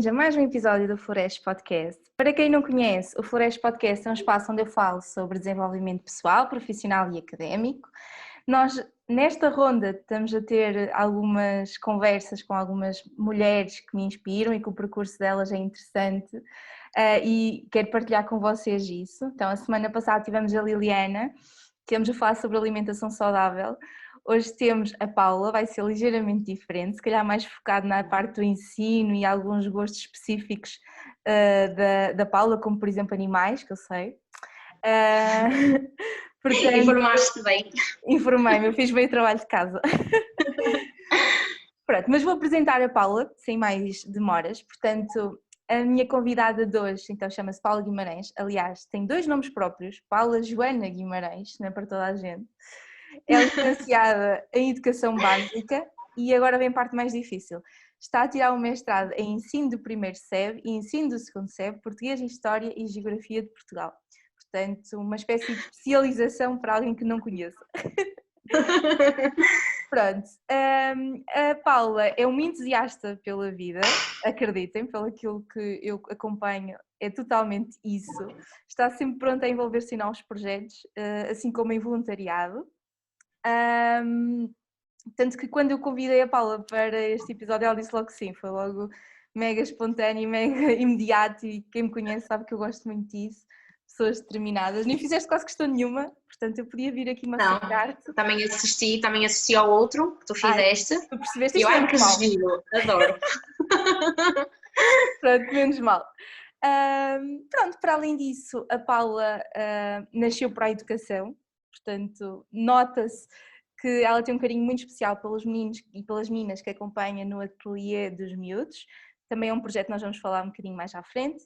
A mais um episódio do Floresce Podcast. Para quem não conhece, o Floresce Podcast é um espaço onde eu falo sobre desenvolvimento pessoal, profissional e académico. Nós, nesta ronda, estamos a ter algumas conversas com algumas mulheres que me inspiram e que o percurso delas é interessante e quero partilhar com vocês isso. Então, a semana passada tivemos a Liliana, tivemos a falar sobre alimentação saudável. Hoje temos a Paula, vai ser ligeiramente diferente, se calhar mais focado na parte do ensino e alguns gostos específicos da Paula, como por exemplo animais, que eu sei. Portanto, informaste bem. Informei-me, eu fiz bem o trabalho de casa. Pronto, mas vou apresentar a Paula, sem mais demoras. Portanto, a minha convidada de hoje, então, chama-se Paula Guimarães. Aliás, tem dois nomes próprios, Paula Joana Guimarães, não é para toda a gente. É licenciada em Educação Básica e agora vem a parte mais difícil. Está a tirar um mestrado em Ensino do primeiro SEB e Ensino do segundo SEB, Português, História e Geografia de Portugal. Portanto, uma espécie de especialização para alguém que não conheça. Pronto, a Paula é uma entusiasta pela vida, acreditem, pelo aquilo que eu acompanho, é totalmente isso. Está sempre pronta a envolver-se em novos projetos, assim como em voluntariado. Tanto que quando eu convidei a Paula para este episódio ela disse logo que sim, foi logo mega espontâneo, mega imediato e quem me conhece sabe que eu gosto muito disso, pessoas determinadas, nem fizeste quase questão nenhuma, portanto eu podia vir aqui massacrar-te. Também assisti ao outro que tu fizeste. Tu percebeste? Eu acho que giro, adoro. Pronto, menos mal. Pronto, para além disso, a Paula nasceu para a educação, portanto nota-se que ela tem um carinho muito especial pelos meninos e pelas meninas que acompanha no ateliê dos miúdos. Também é um projeto que nós vamos falar um bocadinho mais à frente.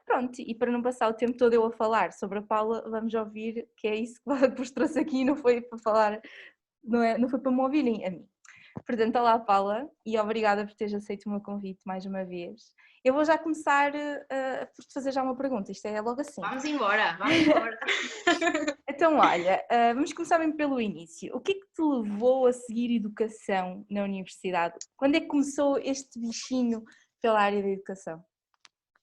Pronto, e para não passar o tempo todo eu a falar sobre a Paula, vamos ouvir que é isso que vos trouxe aqui, não foi para falar, não foi para me ouvirem a mim. Portanto, olá Paula e obrigada por teres aceito o meu convite mais uma vez. Eu vou já começar por te fazer já uma pergunta, isto é logo assim. Vamos embora. Então olha, vamos começar mesmo pelo início. O que é que te levou a seguir educação na universidade? Quando é que começou este bichinho pela área da educação?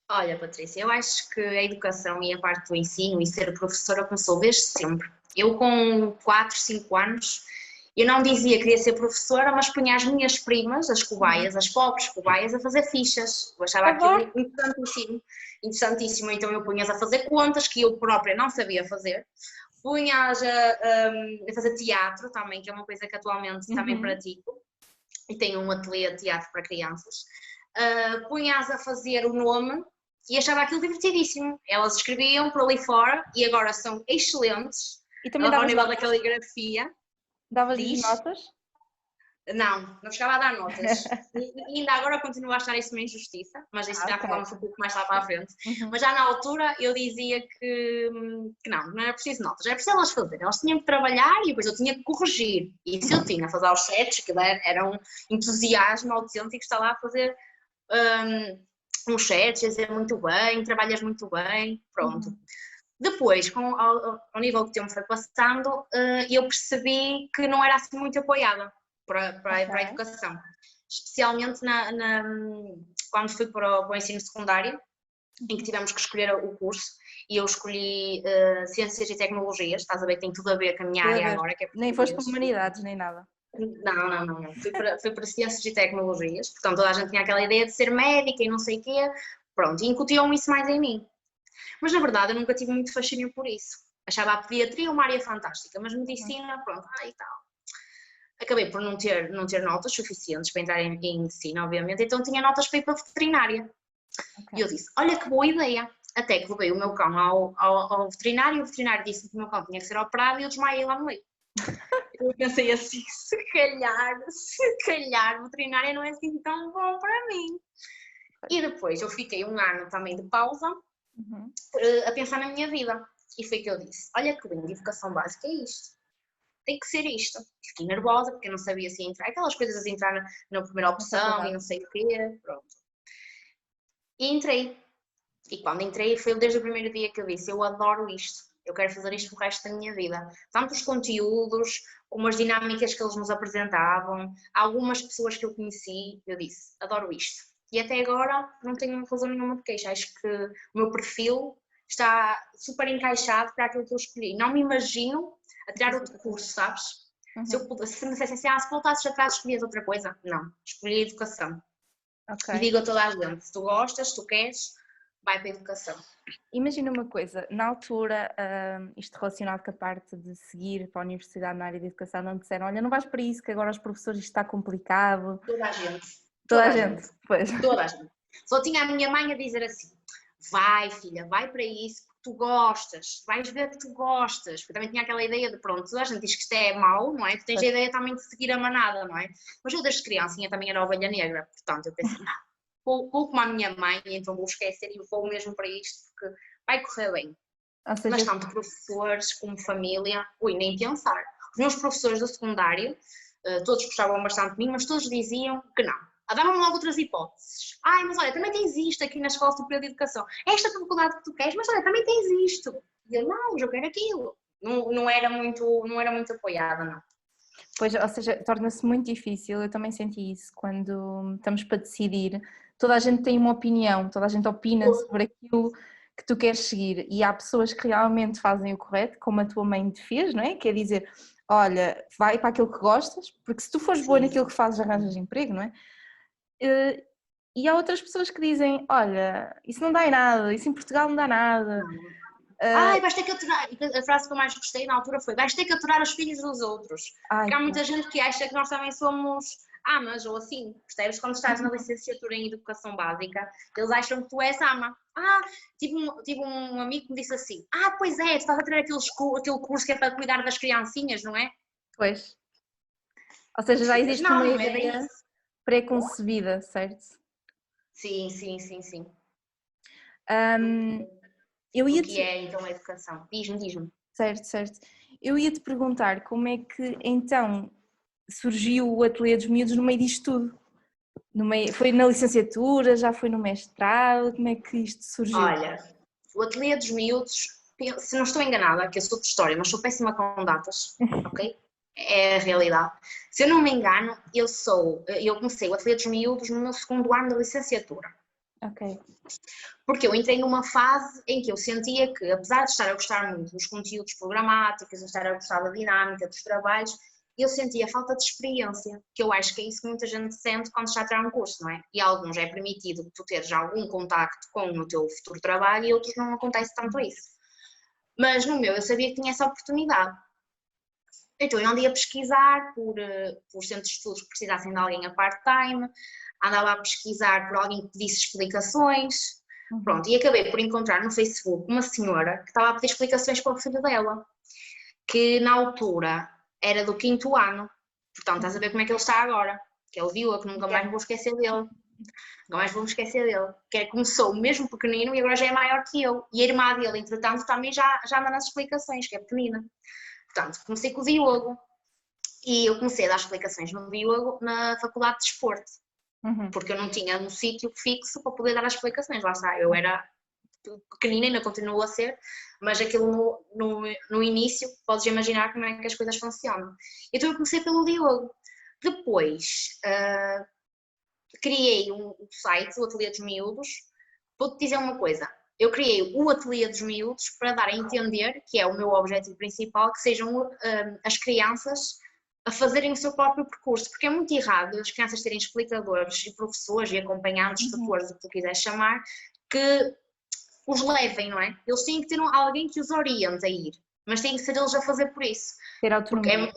Olha Patrícia, eu acho que a educação e a parte do ensino e ser professora começou desde sempre. Eu com 4, 5 anos, eu não dizia que queria ser professora, mas punha as minhas primas, as cobaias, as pobres cobaias, a fazer fichas. Eu achava aquilo interessantíssimo, então eu punha-as a fazer contas que eu própria não sabia fazer. Punha-as a fazer teatro também, que é uma coisa que atualmente também pratico, e tenho um ateliê de teatro para crianças. Punha-as a fazer o nome e achava aquilo divertidíssmo. Elas escreviam por ali fora e agora são excelentes ao nível da caligrafia. Davas-lhes notas? Não chegava a dar notas. E ainda agora continuo a achar isso uma injustiça, mas isso já falamos um pouco mais lá para a frente. Mas já na altura eu dizia que não era preciso notas, era preciso elas fazerem. Elas tinham que trabalhar e depois eu tinha que corrigir. E isso eu tinha, a fazer os sets, que era um entusiasmo autêntico estar lá a fazer uns sets, a dizer muito bem, trabalhas muito bem, pronto. Depois, ao nível que o tempo foi passando, eu percebi que não era assim muito apoiada para a educação, especialmente quando fui para o ensino secundário, em que tivemos que escolher o curso, e eu escolhi Ciências e Tecnologias, estás a ver, tem tudo a ver com a minha área agora, que é nem foste para Humanidades, nem nada. Não. Fui para Ciências e Tecnologias, portanto toda a gente tinha aquela ideia de ser médica e não sei o quê, pronto, e incutiam isso mais em mim. Mas na verdade eu nunca tive muito fascínio por isso. Achava a pediatria uma área fantástica, mas medicina, pronto, e tal. Acabei por não ter notas suficientes para entrar em medicina, obviamente, então tinha notas para ir para a veterinária. E eu disse, olha que boa ideia. Até que levei o meu cão ao veterinário, e o veterinário disse que o meu cão tinha que ser operado e eu desmaiei lá no meio. Eu pensei assim, se calhar veterinária não é assim tão bom para mim. E depois eu fiquei um ano também de pausa a pensar na minha vida. E foi que eu disse, olha que lindo, educação básica é isto. Tem que ser isto. Fiquei nervosa porque eu não sabia se ia entrar. Aquelas coisas de entrar na primeira opção e não sei o quê. Pronto. E entrei. E quando entrei foi desde o primeiro dia que eu disse, eu adoro isto. Eu quero fazer isto o resto da minha vida. Tanto os conteúdos, como as dinâmicas que eles nos apresentavam, algumas pessoas que eu conheci, eu disse, adoro isto. E até agora não tenho razão nenhuma de queixa. Acho que o meu perfil está super encaixado para aquilo que eu escolhi. Não me imagino a tirar outro curso, sabes? Se me dissessem assim, se voltasses atrás escolhias outra coisa, não, escolhi a educação. Okay. E digo a toda a gente, se tu gostas, se tu queres, vai para a educação. Imagina uma coisa, na altura, isto relacionado com a parte de seguir para a universidade na área de educação, não disseram, olha, não vais para isso, que agora os professores isto está complicado. Toda a gente. Toda a gente, pois. Toda a gente. Só tinha a minha mãe a dizer assim, vai filha, vai para isso, porque tu gostas, vais ver que tu gostas. Porque também tinha aquela ideia de, pronto, toda a gente diz que isto é mau, não é? Tu tens a ideia também de seguir a manada, não é? Mas eu desde criancinha também era ovelha negra, portanto eu pensei, não, vou como a minha mãe, então vou esquecer e vou mesmo para isto, porque vai correr bem. Seja... Mas tanto professores como família, nem pensar. Os meus professores do secundário, todos gostavam bastante de mim, mas todos diziam que não. Davam-me logo outras hipóteses. Mas olha, também tens isto aqui na Escola Superior de Educação. Esta faculdade que tu queres, mas olha, também tens isto. E eu, não, eu quero aquilo. Não era muito apoiada, não. Pois, ou seja, torna-se muito difícil, eu também senti isso, quando estamos para decidir, toda a gente tem uma opinião, toda a gente opina sobre aquilo que tu queres seguir e há pessoas que realmente fazem o correto, como a tua mãe te fez, não é? Quer dizer, olha, vai para aquilo que gostas, porque se tu fores boa naquilo que fazes, arranjas emprego, não é? E há outras pessoas que dizem, olha, isso não dá em nada, isso em Portugal não dá nada. Vais ter que aturar, a frase que eu mais gostei na altura foi, vais ter que aturar os filhos dos outros. Porque há muita gente que acha que nós também somos amas ou assim, percebes? Quando estás na licenciatura em Educação Básica, eles acham que tu és ama. Tive um amigo que me disse assim, pois é, tu estás a ter aquele curso que é para cuidar das criancinhas, não é? Pois. Ou seja, já existe uma ideia pré-concebida, certo? Sim. Eu ia que é então a educação? Diz-me. Certo. Eu ia te perguntar como é que então surgiu o Ateliê dos Miúdos no meio disto tudo? Foi na licenciatura, já foi no mestrado, como é que isto surgiu? Olha, o Ateliê dos Miúdos, se não estou enganada, que eu sou de história, mas sou péssima com datas, ok? É a realidade. Se eu não me engano, eu comecei o Ateliê dos Miúdos no meu segundo ano de licenciatura. Ok. Porque eu entrei numa fase em que eu sentia que, apesar de estar a gostar muito dos conteúdos programáticos, de estar a gostar da dinâmica, dos trabalhos, eu sentia falta de experiência, que eu acho que é isso que muita gente sente quando está a tirar um curso, não é? E a alguns é permitido que tu teres algum contacto com o teu futuro trabalho e outros não acontece tanto isso. Mas no meu eu sabia que tinha essa oportunidade. Então eu andei a pesquisar por centros de estudos que precisassem de alguém a part-time, andava a pesquisar por alguém que pedisse explicações, pronto, e acabei por encontrar no Facebook uma senhora que estava a pedir explicações para o filho dela, que na altura era do 5º ano, portanto estás a ver como é que ele está agora, que ele viu, que nunca mais vou esquecer dele. Que começou mesmo pequenino e agora já é maior que eu, e a irmã dele, entretanto, também já anda nas explicações, que é pequenina. Portanto, comecei com o Diogo e eu comecei a dar explicações no Diogo na Faculdade de Desporto, porque eu não tinha um sítio fixo para poder dar as explicações, lá está, eu era pequenina, ainda continuo a ser, mas aquilo no início, podes imaginar como é que as coisas funcionam. Então eu comecei pelo Diogo, depois criei um site, o Ateliê dos Miúdos. Vou-te dizer uma coisa, eu criei o Ateliê dos Miúdos para dar a entender, que é o meu objetivo principal, que sejam as crianças a fazerem o seu próprio percurso, porque é muito errado as crianças terem explicadores e professores e acompanhantes, tutores, o que tu quiseres chamar, que os levem, não é? Eles têm que ter alguém que os oriente a ir, mas têm que ser eles a fazer por isso. Ter autonomia.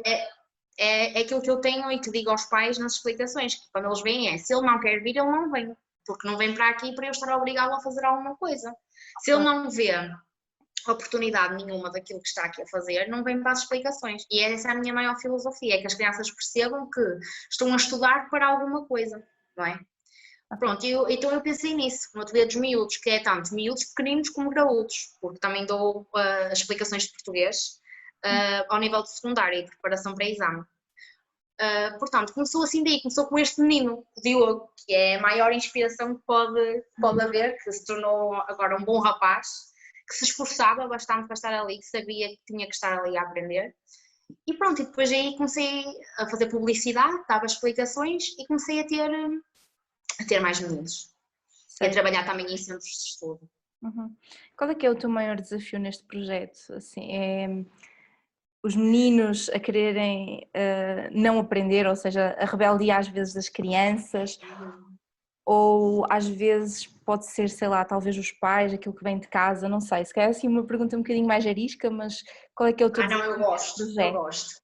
É aquilo que eu tenho e que digo aos pais nas explicações, que quando eles vêm se ele não quer vir, ele não vem, porque não vem para aqui para eu estar a obrigá-lo a fazer alguma coisa. Se ele não vê oportunidade nenhuma daquilo que está aqui a fazer, não vem para as explicações. E essa é a minha maior filosofia, é que as crianças percebam que estão a estudar para alguma coisa, não é? Pronto, então eu pensei nisso, no Ateliê dos Miúdos, que é tanto miúdos pequeninos como graúdos, porque também dou as explicações de português ao nível de secundário e preparação para exame. Portanto, começou assim daí, começou com este menino, o Diogo, que é a maior inspiração que pode haver, que se tornou agora um bom rapaz, que se esforçava bastante para estar ali, que sabia que tinha que estar ali a aprender. E pronto, e depois aí comecei a fazer publicidade, dava explicações e comecei a ter a ter mais meninos. E a trabalhar também em centros de estudo. Qual é que é o teu maior desafio neste projeto? Assim, é os meninos a quererem não aprender, ou seja, a rebeldia às vezes das crianças, ou às vezes pode ser, sei lá, talvez os pais, aquilo que vem de casa, não sei, se calhar assim uma pergunta um bocadinho mais arisca, mas qual é que é o teu não, eu gosto. projeto?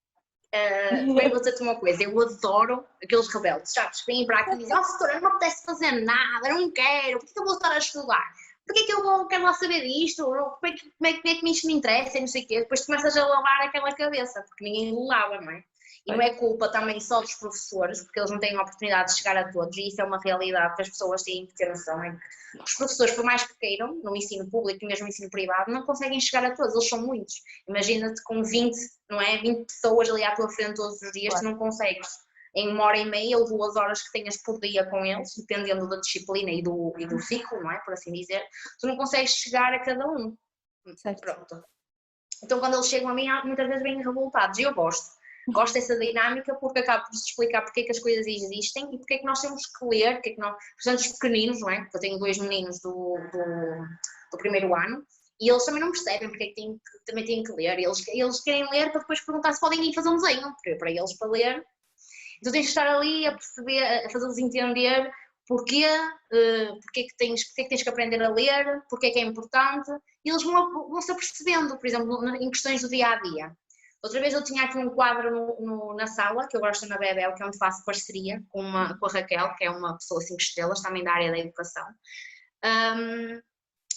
Primeiro vou dizer-te uma coisa, eu adoro aqueles rebeldes, sabes? Vêm para aqui e dizem, setora, não me apetece fazer nada, não quero, porque eu vou estar a estudar? Porquê que eu quero lá saber disto? Como é que isto me interessa e não sei o quê? Depois começas a lavar aquela cabeça, porque ninguém lava, não é? E não é culpa também só dos professores, porque eles não têm a oportunidade de chegar a todos, e isso é uma realidade que as pessoas têm que ter noção, é que os professores, por mais que queiram, no ensino público e mesmo no ensino privado, não conseguem chegar a todos, eles são muitos. Imagina-te com 20, não é? 20 pessoas ali à tua frente todos os dias, tu não consegues em 1h30 ou 2 horas que tenhas por dia com eles, dependendo da disciplina e do ciclo, não é? Por assim dizer, tu não consegues chegar a cada um. Certo. Pronto. Então quando eles chegam a mim, muitas vezes vêm revoltados, e eu gosto dessa dinâmica porque acabo por explicar porque é que as coisas existem e porque é que nós temos que ler, porque é que nós, portanto, os pequeninos, não é? Porque eu tenho 2 meninos do primeiro ano e eles também não percebem porque é que também têm que ler, eles querem ler para depois perguntar se podem ir fazer um desenho, porque para eles para ler, então tens de estar ali a perceber, a fazê-los entender porque é que tens que aprender a ler, porque é que é importante, e eles vão-se apercebendo, por exemplo, em questões do dia-a-dia. Outra vez eu tinha aqui um quadro na sala, que eu gosto na Bebel, que é onde faço parceria com a Raquel, que é uma pessoa 5 estrelas, também da área da educação.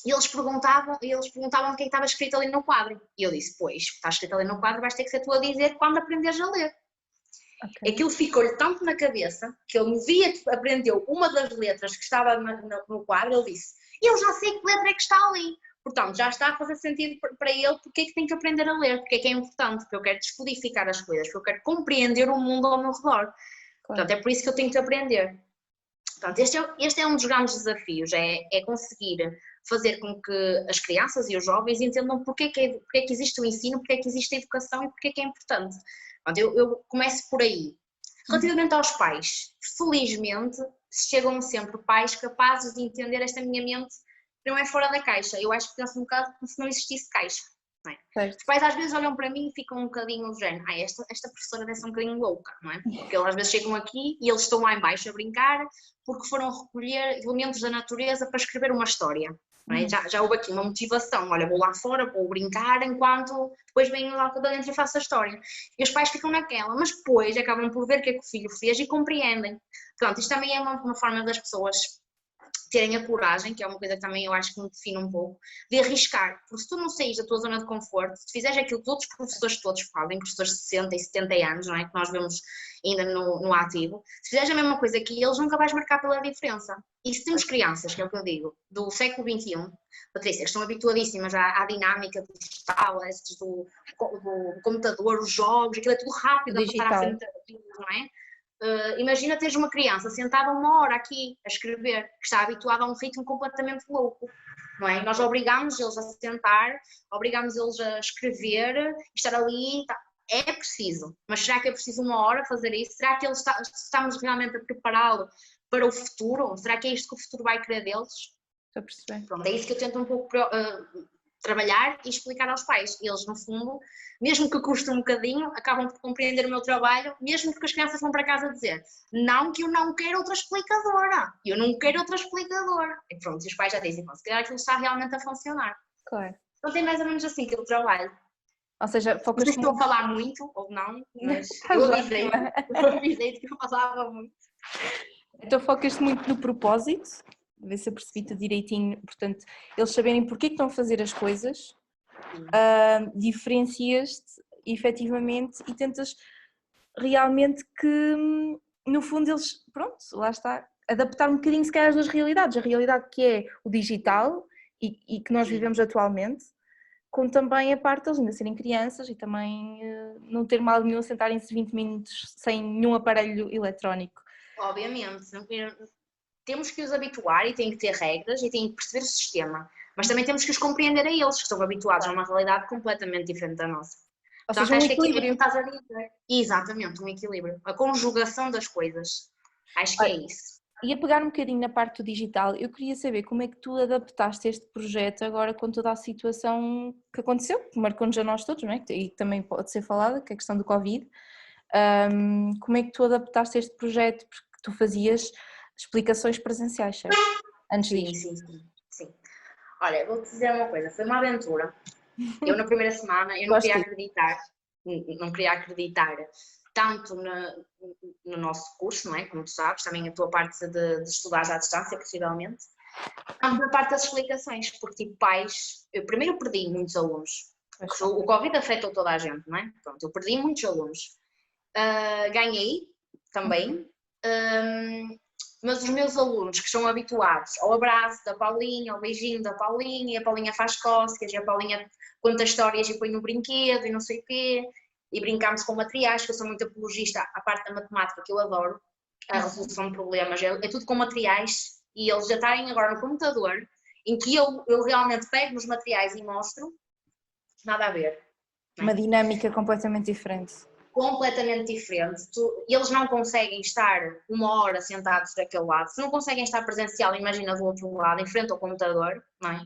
E eles perguntavam o que é que estava escrito ali no quadro. E eu disse, pois, está escrito ali no quadro, vais ter que ser tu a dizer quando aprenderes a ler. Okay. Aquilo ficou-lhe tanto na cabeça, que ele me via que aprendeu uma das letras que estava no quadro, ele disse, eu já sei que letra é que está ali. Portanto, já está a fazer sentido para ele porque é que tem que aprender a ler, porque é que é importante, porque eu quero descodificar as coisas, porque eu quero compreender o mundo ao meu redor. Claro. Portanto, é por isso que eu tenho que aprender. Portanto, este é um dos grandes desafios, é conseguir fazer com que as crianças e os jovens entendam porque é que existe o ensino, porque é que existe a educação e porque é que é importante. Portanto, eu começo por aí. Relativamente aos pais, felizmente chegam sempre pais capazes de entender esta minha mente. Não é fora da caixa, eu acho que penso um bocado como se não existisse caixa. Não é? Os pais às vezes olham para mim e ficam um bocadinho do género, esta professora deve ser um bocadinho louca, não é? Porque eles às vezes chegam aqui e eles estão lá em baixo a brincar porque foram recolher elementos da natureza para escrever uma história. Não é? Já houve aqui uma motivação, olha, vou lá fora, vou brincar enquanto depois venho lá para dentro e faço a história. E os pais ficam naquela, mas depois acabam por ver o que é que o filho fez e compreendem. Pronto, isto também é uma forma das pessoas terem a coragem, que é uma coisa que também eu acho que me define um pouco, de arriscar, porque se tu não saís da tua zona de conforto, se fizeres aquilo que todos os professores todos fazem, professores de 60 e 70 anos, não é? Que nós vemos ainda no ativo, se fizeres a mesma coisa que eles, nunca vais marcar pela diferença. E se temos crianças, que é o que eu digo, do século XXI, Patrícia, que estão habituadíssimas à dinâmica dos tablets, do computador, os jogos, aquilo é tudo rápido a passar à frente da vida, não é? Imagina teres uma criança sentada 1 hora aqui a escrever, que está habituada a um ritmo completamente louco, não é? Nós obrigamos eles a sentar, obrigamos eles a escrever, estar ali, é preciso, mas será que é preciso 1 hora fazer isso? Será que estamos realmente a prepará-lo para o futuro? Será que é isto que o futuro vai querer deles? Estou a perceber. Pronto, é isso que eu tento um pouco trabalhar e explicar aos pais. Eles, no fundo, mesmo que custe um bocadinho, acabam por compreender o meu trabalho, mesmo que as crianças vão para casa dizer não, que eu não quero outra explicadora, eu não quero outra explicadora. E pronto, os pais já dizem, se calhar aquilo está realmente a funcionar. Claro. Então tem mais ou menos assim que eu trabalho. Ou seja, focas não sei se estou a falar muito ou não, mas eu avisei que eu falava muito. Então focas-te muito no propósito, ver se eu percebi-te direitinho, portanto, eles saberem porque é que estão a fazer as coisas, diferencias-te efetivamente e tentas realmente que, no fundo, eles, pronto, lá está, adaptar um bocadinho se calhar as duas realidades, a realidade que é o digital e que nós vivemos atualmente, com também a parte deles ainda serem crianças e também não ter mal nenhum sentarem-se 20 minutos sem nenhum aparelho eletrónico. Obviamente, temos que os habituar e têm que ter regras e têm que perceber o sistema, mas também temos que os compreender a eles, que estão habituados a uma realidade completamente diferente da nossa. Ou seja, um equilíbrio. Que estás a dizer. Exatamente, um equilíbrio. A conjugação das coisas. Acho que é isso. E a pegar um bocadinho na parte do digital, eu queria saber como é que tu adaptaste este projeto agora com toda a situação que aconteceu, que marcou-nos a nós todos, não é? E que também pode ser falada, que é a questão do Covid. Como é que tu adaptaste este projeto? Porque tu fazias explicações presenciais, certo? Antes disto. Sim. Olha, vou-te dizer uma coisa, foi uma aventura. Eu na primeira semana, eu não queria acreditar tanto no nosso curso, não é? Como tu sabes, também a tua parte de estudar à distância, possivelmente, tanto na parte das explicações, porque tipo pais, eu primeiro perdi muitos alunos, o Covid afetou toda a gente, não é? Pronto, eu perdi muitos alunos. Ganhei também, mas os meus alunos que estão habituados ao abraço da Paulinha, ao beijinho da Paulinha, e a Paulinha faz cócegas, e a Paulinha conta histórias e põe no brinquedo e não sei o quê, e brincamos com materiais, que eu sou muito apologista à parte da matemática, que eu adoro, a resolução de problemas, é tudo com materiais, e eles já estarem agora no computador, em que eu realmente pego nos materiais e mostro, nada a ver. Uma dinâmica completamente diferente. Completamente diferente. Eles não conseguem estar 1 hora sentados daquele lado, se não conseguem estar presencial, imagina do outro lado, em frente ao computador, não é?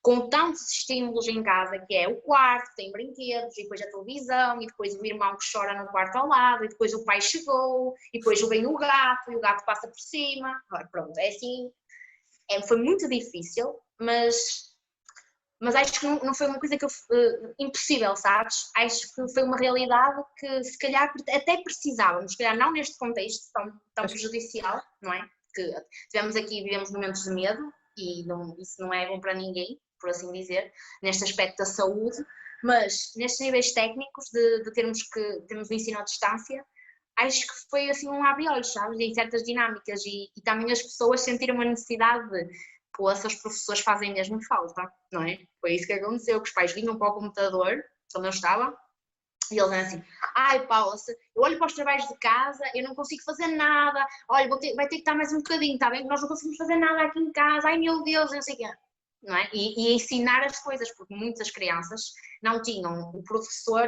Com tantos estímulos em casa, que é o quarto, tem brinquedos, e depois a televisão, e depois o irmão que chora no quarto ao lado, e depois o pai chegou, e depois vem o gato, e o gato passa por cima. Pronto, é assim, foi muito difícil, mas acho que não foi uma coisa que impossível, sabes? Acho que foi uma realidade que se calhar até precisávamos, se calhar não neste contexto tão prejudicial, não é? Que vivemos momentos de medo e isso não é bom para ninguém, por assim dizer, neste aspecto da saúde, mas nestes níveis técnicos de termos o ensino à distância, acho que foi assim um abre-olhos, sabes? Em certas dinâmicas e também as pessoas sentiram uma necessidade de se os professores fazem mesmo falta, não é? Foi isso que aconteceu, que os pais vinham para o computador, quando eu estava, e eles eram assim, ai Paula, eu olho para os trabalhos de casa, eu não consigo fazer nada, olha, vai ter que estar mais um bocadinho, está bem? Nós não conseguimos fazer nada aqui em casa, ai meu Deus, eu não sei o quê. Não é? E ensinar as coisas, porque muitas crianças não tinham o professor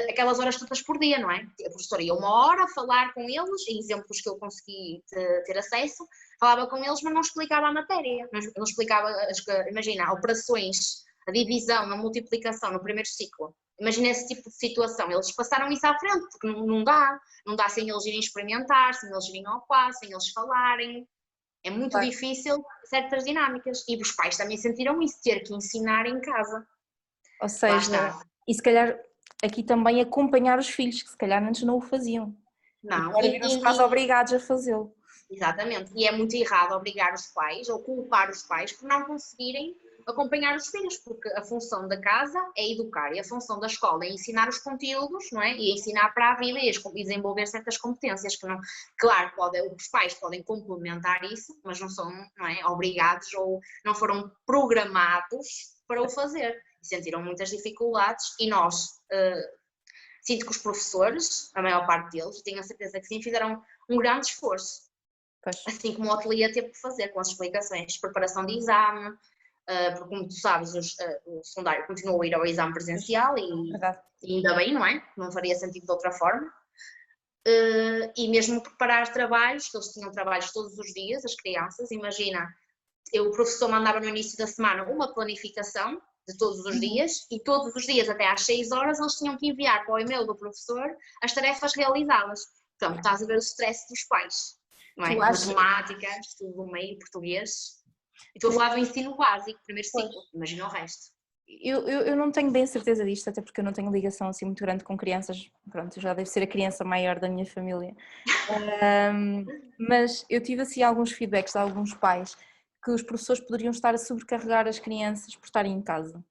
aquelas horas todas por dia, não é? A professora ia 1 hora a falar com eles, em exemplos que eu consegui ter acesso, falava com eles, mas não explicava a matéria, não explicava, imagina, operações, a divisão, a multiplicação no primeiro ciclo. Imagina esse tipo de situação, eles passaram isso à frente, porque não dá sem eles irem experimentar, sem eles irem ao quadro, sem eles falarem. É muito difícil certas dinâmicas, e os pais também sentiram isso, ter que ensinar em casa. Ou seja, e se calhar aqui também acompanhar os filhos, que se calhar antes não o faziam. Não. E agora viram-se quase obrigados a fazê-lo. Exatamente, e é muito errado obrigar os pais ou culpar os pais por não conseguirem acompanhar os filhos, porque a função da casa é educar e a função da escola é ensinar os conteúdos, não é? E ensinar para a vida e desenvolver certas competências que não, claro, os pais podem complementar isso, mas não são, não é, obrigados ou não foram programados para o fazer. Sentiram muitas dificuldades e nós, sinto que os professores, a maior parte deles, tenho a certeza que sim, fizeram um grande esforço. Pois. Assim como o ateliê teve que fazer com as explicações, preparação de exame, porque como tu sabes, o secundário continuou a ir ao exame presencial e ainda bem, não é? Não faria sentido de outra forma. E mesmo preparar trabalhos, que eles tinham trabalhos todos os dias, as crianças, imagina, o professor mandava no início da semana uma planificação de todos os dias e todos os dias até às 6 horas eles tinham que enviar para o e-mail do professor as tarefas realizadas. Portanto, estás a ver o stress dos pais. Não é? Matemática, estudo do meio, português. E estou a falar do ensino básico, primeiro ciclo, imagina o resto. Eu não tenho bem certeza disto, até porque eu não tenho ligação assim muito grande com crianças, pronto, eu já devo ser a criança maior da minha família. Mas eu tive assim alguns feedbacks de alguns pais que os professores poderiam estar a sobrecarregar as crianças por estarem em casa.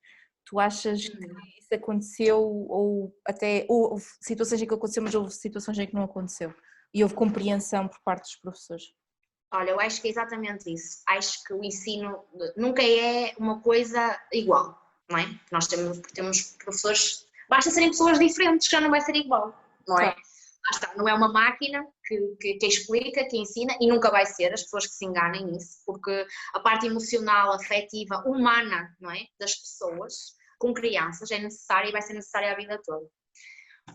Tu achas que isso aconteceu ou houve situações em que aconteceu, mas houve situações em que não aconteceu? E houve compreensão por parte dos professores? Olha, eu acho que é exatamente isso. Acho que o ensino nunca é uma coisa igual, não é? Nós temos professores, basta serem pessoas diferentes, já não vai ser igual, não é? Claro. Não é uma máquina que explica, que ensina, e nunca vai ser, as pessoas que se enganem nisso, porque a parte emocional, afetiva, humana, não é? Das pessoas com crianças é necessária e vai ser necessária a vida toda.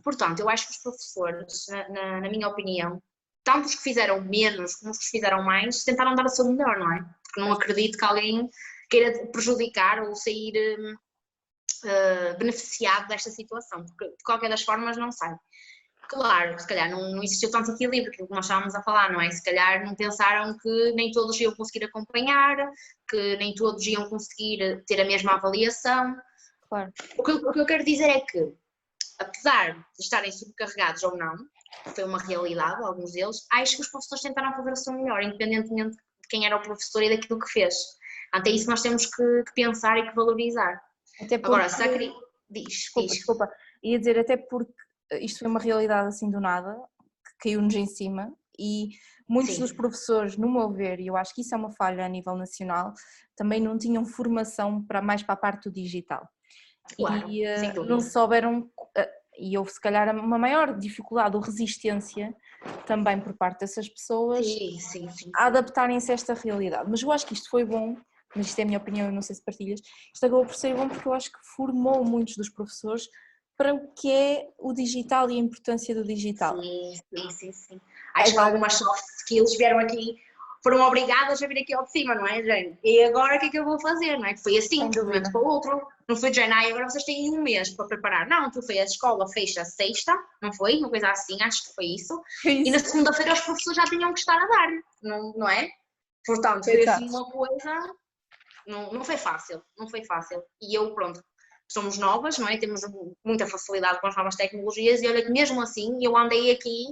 Portanto, eu acho que os professores, na minha opinião, tanto os que fizeram menos como os que fizeram mais, tentaram dar o seu melhor, não é? Porque não acredito que alguém queira prejudicar ou sair beneficiado desta situação, porque de qualquer das formas não sai. Claro, se calhar não existiu tanto equilíbrio, aquilo que nós estávamos a falar, não é? Se calhar não pensaram que nem todos iam conseguir acompanhar, que nem todos iam conseguir ter a mesma avaliação. Claro. O que eu quero dizer é que, apesar de estarem subcarregados ou não, foi uma realidade, alguns deles, acho que os professores tentaram fazer o seu melhor, independentemente de quem era o professor e daquilo que fez. Até isso nós temos que pensar e que valorizar. Até porque... Agora, se Desculpa, ia dizer, até porque isto foi uma realidade assim do nada, que caiu-nos em cima, e muitos dos professores, no meu ver, e eu acho que isso é uma falha a nível nacional, também não tinham formação mais para a parte do digital. Claro, e não souberam, e houve se calhar uma maior dificuldade ou resistência também por parte dessas pessoas a adaptarem-se a esta realidade. Mas eu acho que isto foi bom, mas isto é a minha opinião, eu não sei se partilhas, isto acabou por ser bom porque eu acho que formou muitos dos professores para o que é o digital e a importância do digital. Sim. Acho que algumas soft skills vieram aqui, foram obrigadas a vir aqui ao de cima, não é, Jane? E agora o que é que eu vou fazer, não é? Que foi assim, de um momento para o outro. Não foi, Jane, agora vocês têm um mês para preparar. Não, tu foi a escola fecha sexta, não foi? Uma coisa assim, acho que foi isso. E na segunda-feira os professores já tinham que estar a dar, não é? Portanto, foi assim uma coisa, não foi fácil, não foi fácil. E eu, pronto, somos novas, não é? Temos muita facilidade com as novas tecnologias e olha que mesmo assim eu andei aqui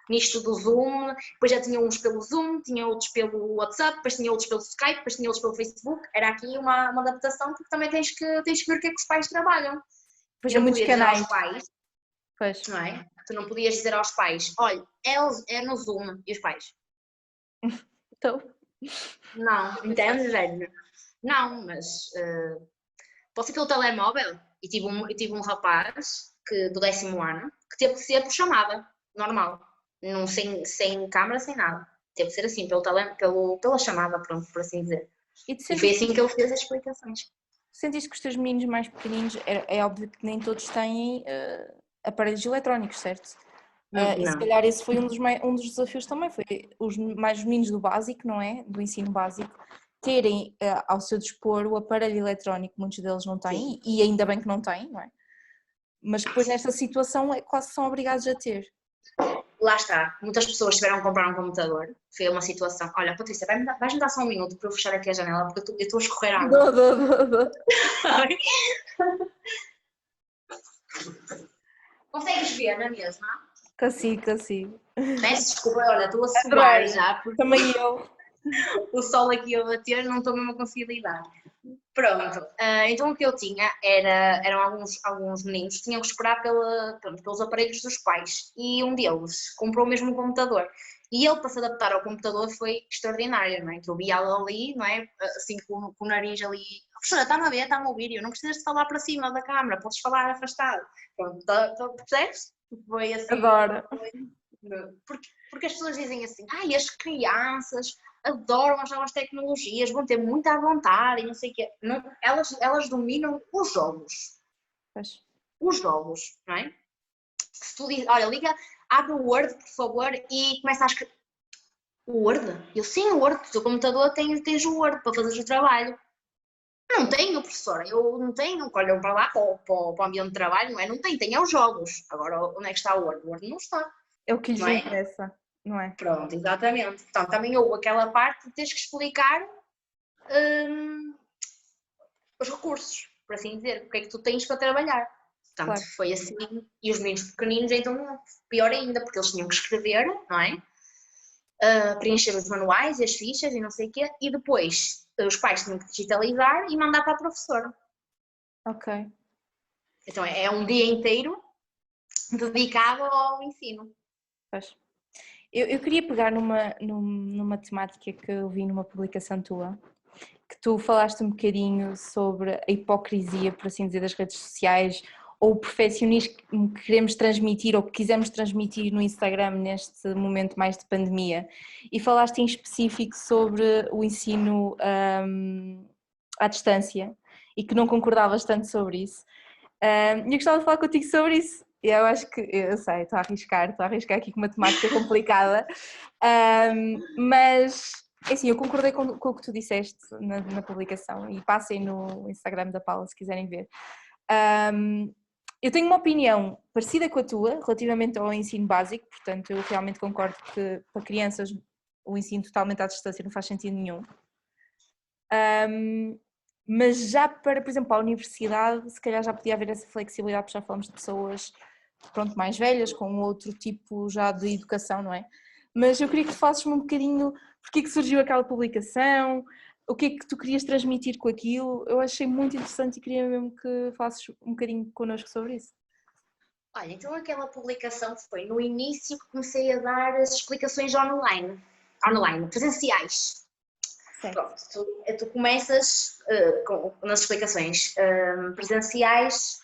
nisto do Zoom, depois já tinha uns pelo Zoom, tinha outros pelo WhatsApp, depois tinha outros pelo Skype, depois tinha outros pelo Facebook, era aqui uma adaptação porque também tens que ver o que é que os pais trabalham. Pois não muitos canais. Aos pais, pois. Não é? Tu não podias dizer aos pais, olha, é no Zoom, e os pais? Então... Não, entendes, velho? Não, mas posso ir pelo telemóvel e tive um rapaz do 10º ano que teve que ser por chamada, normal, não, sem câmara, sem nada. Teve que ser assim, pela chamada, pronto, por assim dizer. E foi assim que ele fez as explicações. Sentiste que os teus meninos mais pequeninos, é óbvio que nem todos têm aparelhos eletrónicos, certo? E se calhar esse foi um dos desafios também, foi os meninos do básico, não é? Do ensino básico, terem ao seu dispor o aparelho eletrónico, muitos deles não têm, e ainda bem que não têm, não é? Mas depois nesta situação quase são obrigados a ter. Lá está, muitas pessoas tiveram que comprar um computador, foi uma situação, olha Patrícia, vais-me dar só um minuto para eu fechar aqui a janela, porque eu estou a escorrer água. Dou. Consegues ver na mesma? Consigo. Peço desculpa, olha, estou a suar já, porque também eu. O sol aqui a bater, não estou mesmo a conseguir lidar. Pronto, então o que eu tinha eram alguns meninos que tinham que esperar pelos aparelhos dos pais e um deles comprou mesmo um computador. E ele, para se adaptar ao computador, foi extraordinário, não é? Que eu via ali, não é? Assim, com o nariz ali. Professora, está-me a ver, está-me a ouvir, eu não precisas de falar para cima da câmara, podes falar afastado. Pronto, percebes? Foi assim. Adoro. Porque as pessoas dizem assim, as crianças adoram as novas tecnologias, vão ter muita vontade e não sei o quê. Não, elas dominam os jogos. Pois. Os jogos, não é? Se tu dizes, olha, abre o Word, por favor, e começa a escrever. O Word? Eu sim, o Word, o teu computador tens o Word para fazer o trabalho. Não tenho, professora, eu não tenho. Olham para lá, para o ambiente de trabalho, não é? Não tem os jogos. Agora, onde é que está o Word? O Word não está. É o que lhes interessa, não é? Pronto, exatamente. Então, também houve aquela parte de teres que explicar os recursos, por assim dizer, o que é que tu tens para trabalhar. Portanto, foi assim. E os meninos pequeninos, então, pior ainda, porque eles tinham que escrever, não é? Preencher os manuais e as fichas e não sei o quê, e depois os pais tinham que digitalizar e mandar para a professora. Ok. Então, é um dia inteiro dedicado ao ensino. Pois. Eu queria pegar numa temática que eu vi numa publicação tua, que tu falaste um bocadinho sobre a hipocrisia, por assim dizer, das redes sociais, ou o perfeccionismo que queremos transmitir ou que quisemos transmitir no Instagram neste momento mais de pandemia, e falaste em específico sobre o ensino à distância e que não concordavas tanto sobre isso. Eu gostava de falar contigo sobre isso. Eu acho que, eu sei, estou a arriscar aqui com uma temática complicada, mas, assim, eu concordei com o que tu disseste na publicação e passem no Instagram da Paula se quiserem ver. Eu tenho uma opinião parecida com a tua relativamente ao ensino básico, portanto eu realmente concordo que para crianças o ensino totalmente à distância não faz sentido nenhum. Mas já para, por exemplo, a universidade, se calhar já podia haver essa flexibilidade, porque já falamos de pessoas, pronto, mais velhas, com outro tipo já de educação, não é? Mas eu queria que tu fasses-me um bocadinho, porque é que surgiu aquela publicação, o que é que tu querias transmitir com aquilo. Eu achei muito interessante e queria mesmo que falasses um bocadinho connosco sobre isso. Olha, então aquela publicação foi no início que comecei a dar as explicações online, presenciais. Certo. Pronto, tu começas nas explicações presenciais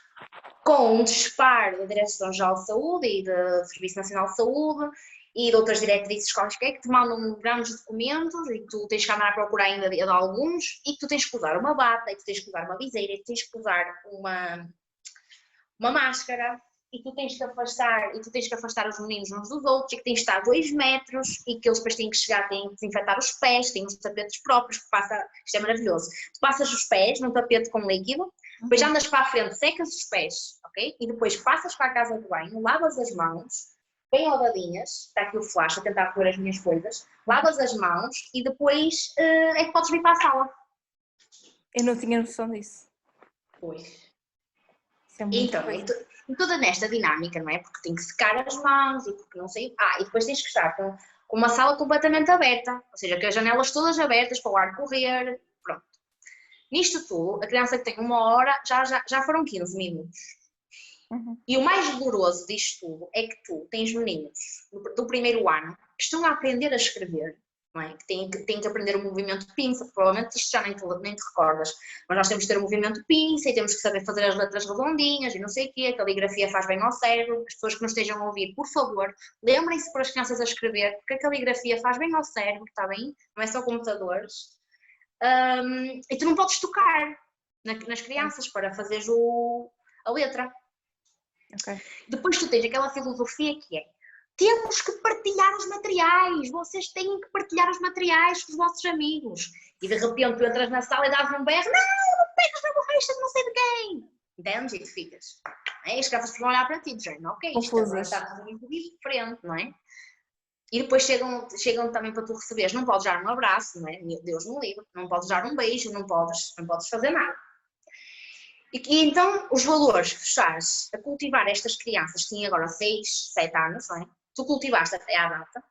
com um disparo da Direção-Geral de Saúde e do Serviço Nacional de Saúde e de outras diretrizes quaisquer que te mandam grandes documentos e que tu tens que andar a procurar ainda de alguns e que tu tens que usar uma bata, e que tu tens que usar uma viseira, e que tens que usar uma máscara, e tu tens que afastar os meninos uns dos outros, e que tens que estar a 2 metros, e que eles depois têm que chegar, têm que desinfetar os pés, têm os tapetes próprios, isto é maravilhoso. Tu passas os pés num tapete com líquido, depois andas para a frente, secas os pés, ok? E depois passas para a casa de banho, lavas as mãos, bem lavadinhas, está aqui o flash a tentar pôr as minhas coisas, lavas as mãos e depois é que podes vir para a sala. Eu não tinha noção disso. Pois. É então, toda nesta dinâmica, não é? Porque tem que secar as mãos e porque não sei. E depois tens que estar com uma sala completamente aberta, ou seja, com as janelas todas abertas para o ar correr. Pronto. Nisto tudo, a criança que tem 1 hora já foram 15 minutos. E o mais doloroso disto tudo é que tu tens meninos do primeiro ano que estão a aprender a escrever. Não é? Que têm que aprender o movimento de pinça, provavelmente isto já nem te recordas, mas nós temos que ter o movimento de pinça e temos que saber fazer as letras redondinhas e não sei o quê, a caligrafia faz bem ao cérebro. As pessoas que nos estejam a ouvir, por favor, lembrem-se para as crianças a escrever, porque a caligrafia faz bem ao cérebro, está bem? Não é só computadores. E tu não podes tocar nas crianças para fazeres a letra. Okay. Depois tu tens aquela filosofia que é: temos que partilhar os materiais, vocês têm que partilhar os materiais com os vossos amigos. E de repente tu entras na sala e dás um berro: não pegas na borracha de não sei de quem. Entendes? E tu ficas. As crianças vão olhar para ti, dizendo: ok, isto agora está tudo muito diferente, não é? E depois chegam também para tu receberes: não podes dar um abraço, não é? Meu Deus me livre, não podes dar um beijo, não podes fazer nada. E então os valores que estás a cultivar estas crianças que têm agora 6, 7 anos, não é? Tu cultivaste até à data,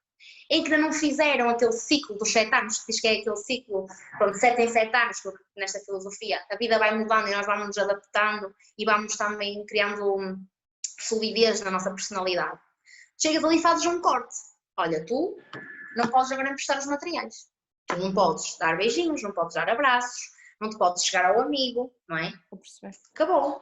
em que ainda não fizeram aquele ciclo dos 7 anos, que diz que é aquele ciclo, pronto, 7 em 7 anos, porque nesta filosofia a vida vai mudando e nós vamos nos adaptando e vamos também criando solidez na nossa personalidade. Chegas ali e fazes um corte. Olha, tu não podes agora emprestar os materiais. Tu não podes dar beijinhos, não podes dar abraços, não te podes chegar ao amigo, não é? Vou perceber. Acabou.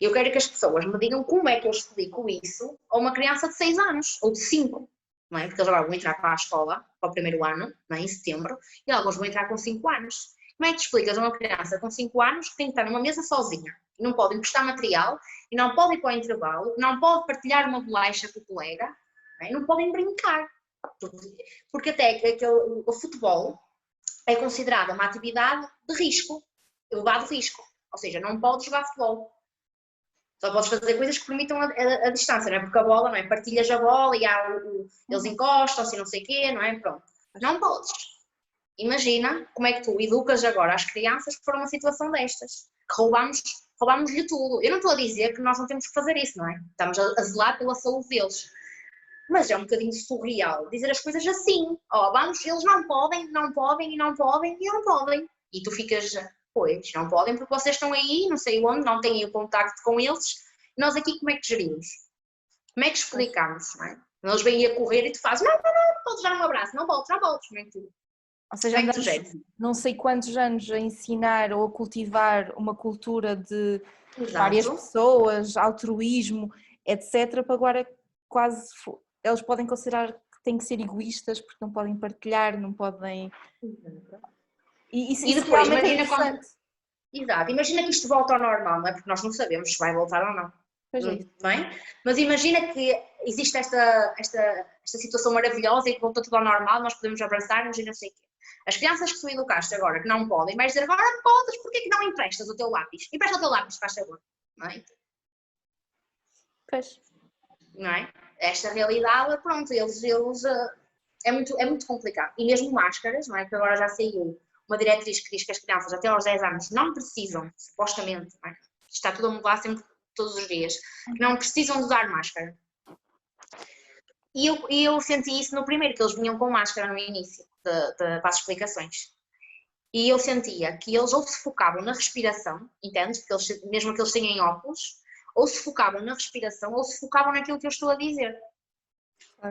Eu quero que as pessoas me digam como é que eu explico isso a uma criança de 6 anos ou de 5, não é? Porque eles agora vão entrar para a escola, para o primeiro ano, não é? Em setembro, e alguns vão entrar com 5 anos. Como é que tu explicas a uma criança com 5 anos que tem que estar numa mesa sozinha, e não pode emprestar material, e não pode ir para o intervalo, não pode partilhar uma bolacha com o colega, não é? Não podem brincar, porque até o futebol é considerado uma atividade de risco, elevado risco, ou seja, não podes jogar futebol. Só podes fazer coisas que permitam a distância, não é? Porque a bola, não é? Partilhas a bola e eles encostam-se e não sei o quê, não é? Pronto. Não podes. Imagina como é que tu educas agora as crianças para uma situação destas. Que roubamos-lhe tudo. Eu não estou a dizer que nós não temos que fazer isso, não é? Estamos a zelar pela saúde deles. Mas é um bocadinho surreal dizer as coisas assim. Eles não podem e não podem. E tu ficas... Pois, não podem porque vocês estão aí, não sei onde, não têm o contacto com eles. Nós aqui como é que gerimos? Como é que explicamos? Não é? Eles vêm a correr e tu fazes: não podes dar um abraço, não voltes, como é que tu... Ou seja, andamos não sei quantos anos a ensinar ou a cultivar uma cultura de várias pessoas, altruísmo, etc, para agora quase eles podem considerar que têm que ser egoístas porque não podem partilhar, não podem... E depois, imagina quando... Exato, imagina que isto volta ao normal, não é? Porque nós não sabemos se vai voltar ou não. Bem? Mas imagina que existe esta situação maravilhosa e que voltou tudo ao normal, nós podemos abraçar-nos e não sei o quê. As crianças que tu educaste agora, que não podem, vais dizer agora podes, porquê que não emprestas o teu lápis? Empresta o teu lápis, faz favor. Não é? Pois. Não é? Esta realidade, pronto, é muito complicado. E mesmo máscaras, não é? Que agora já saiu uma diretriz que diz que as crianças até aos 10 anos não precisam, supostamente, não é? Está tudo a mudar sempre, todos os dias, que não precisam de usar máscara. E eu senti isso no primeiro, que eles vinham com máscara no início, para as explicações. E eu sentia que eles ou se focavam na respiração, entendes? Porque eles, mesmo que eles tenham óculos, ou se focavam na respiração, ou se focavam naquilo que eu estou a dizer.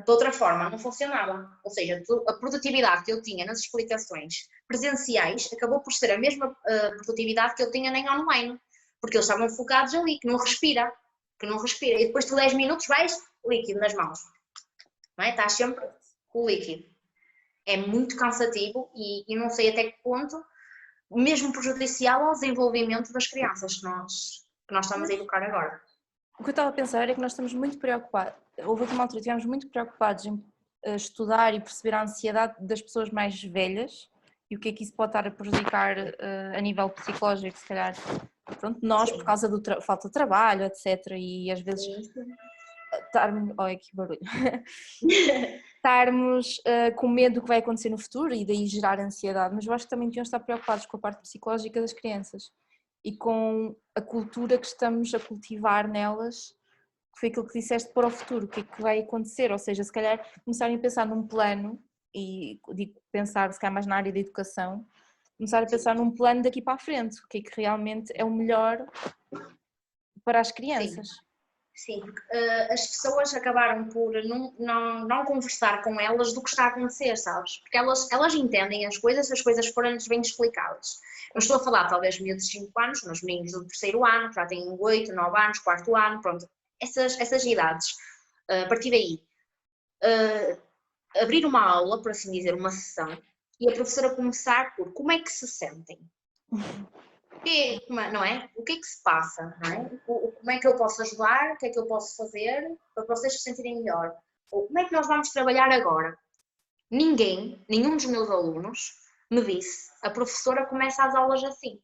De outra forma, não funcionava. Ou seja, a produtividade que eu tinha nas explicações presenciais acabou por ser a mesma produtividade que eu tinha nem online. Porque eles estavam focados ali, que não respira. E depois de 10 minutos vais líquido nas mãos. Não é? Estás sempre com o líquido. É muito cansativo e não sei até que ponto, mesmo prejudicial ao desenvolvimento das crianças que nós estamos a educar agora. O que eu estava a pensar é que nós estamos muito preocupados, houve uma altura que estivemos muito preocupados em estudar e perceber a ansiedade das pessoas mais velhas e o que é que isso pode estar a prejudicar a nível psicológico, se calhar, pronto, nós, por causa da falta de trabalho, etc. E às vezes estarmos, olha que barulho, estarmos com medo do que vai acontecer no futuro e daí gerar ansiedade, mas eu acho que também deviam estar preocupados com a parte psicológica das crianças e com a cultura que estamos a cultivar nelas, que foi aquilo que disseste para o futuro, o que é que vai acontecer, ou seja, se calhar começarem a pensar num plano, e digo pensar se calhar mais na área da educação, começar a pensar num plano daqui para a frente, o que é que realmente é o melhor para as crianças. Sim, porque as pessoas acabaram por não conversar com elas do que está a acontecer, sabes? Porque elas entendem as coisas foram-lhes bem explicadas. Não estou a falar talvez de miúdos de 5 anos, mas meninos do 3º ano, que já têm 8, 9 anos, 4º ano, pronto. Essas idades, a partir daí, abrir uma aula, por assim dizer, uma sessão, e a professora começar por como é que se sentem. Não é? O que é que se passa? Não é? Como é que eu posso ajudar? O que é que eu posso fazer para vocês se sentirem melhor? Ou como é que nós vamos trabalhar agora? Nenhum dos meus alunos me disse, a professora começa as aulas assim.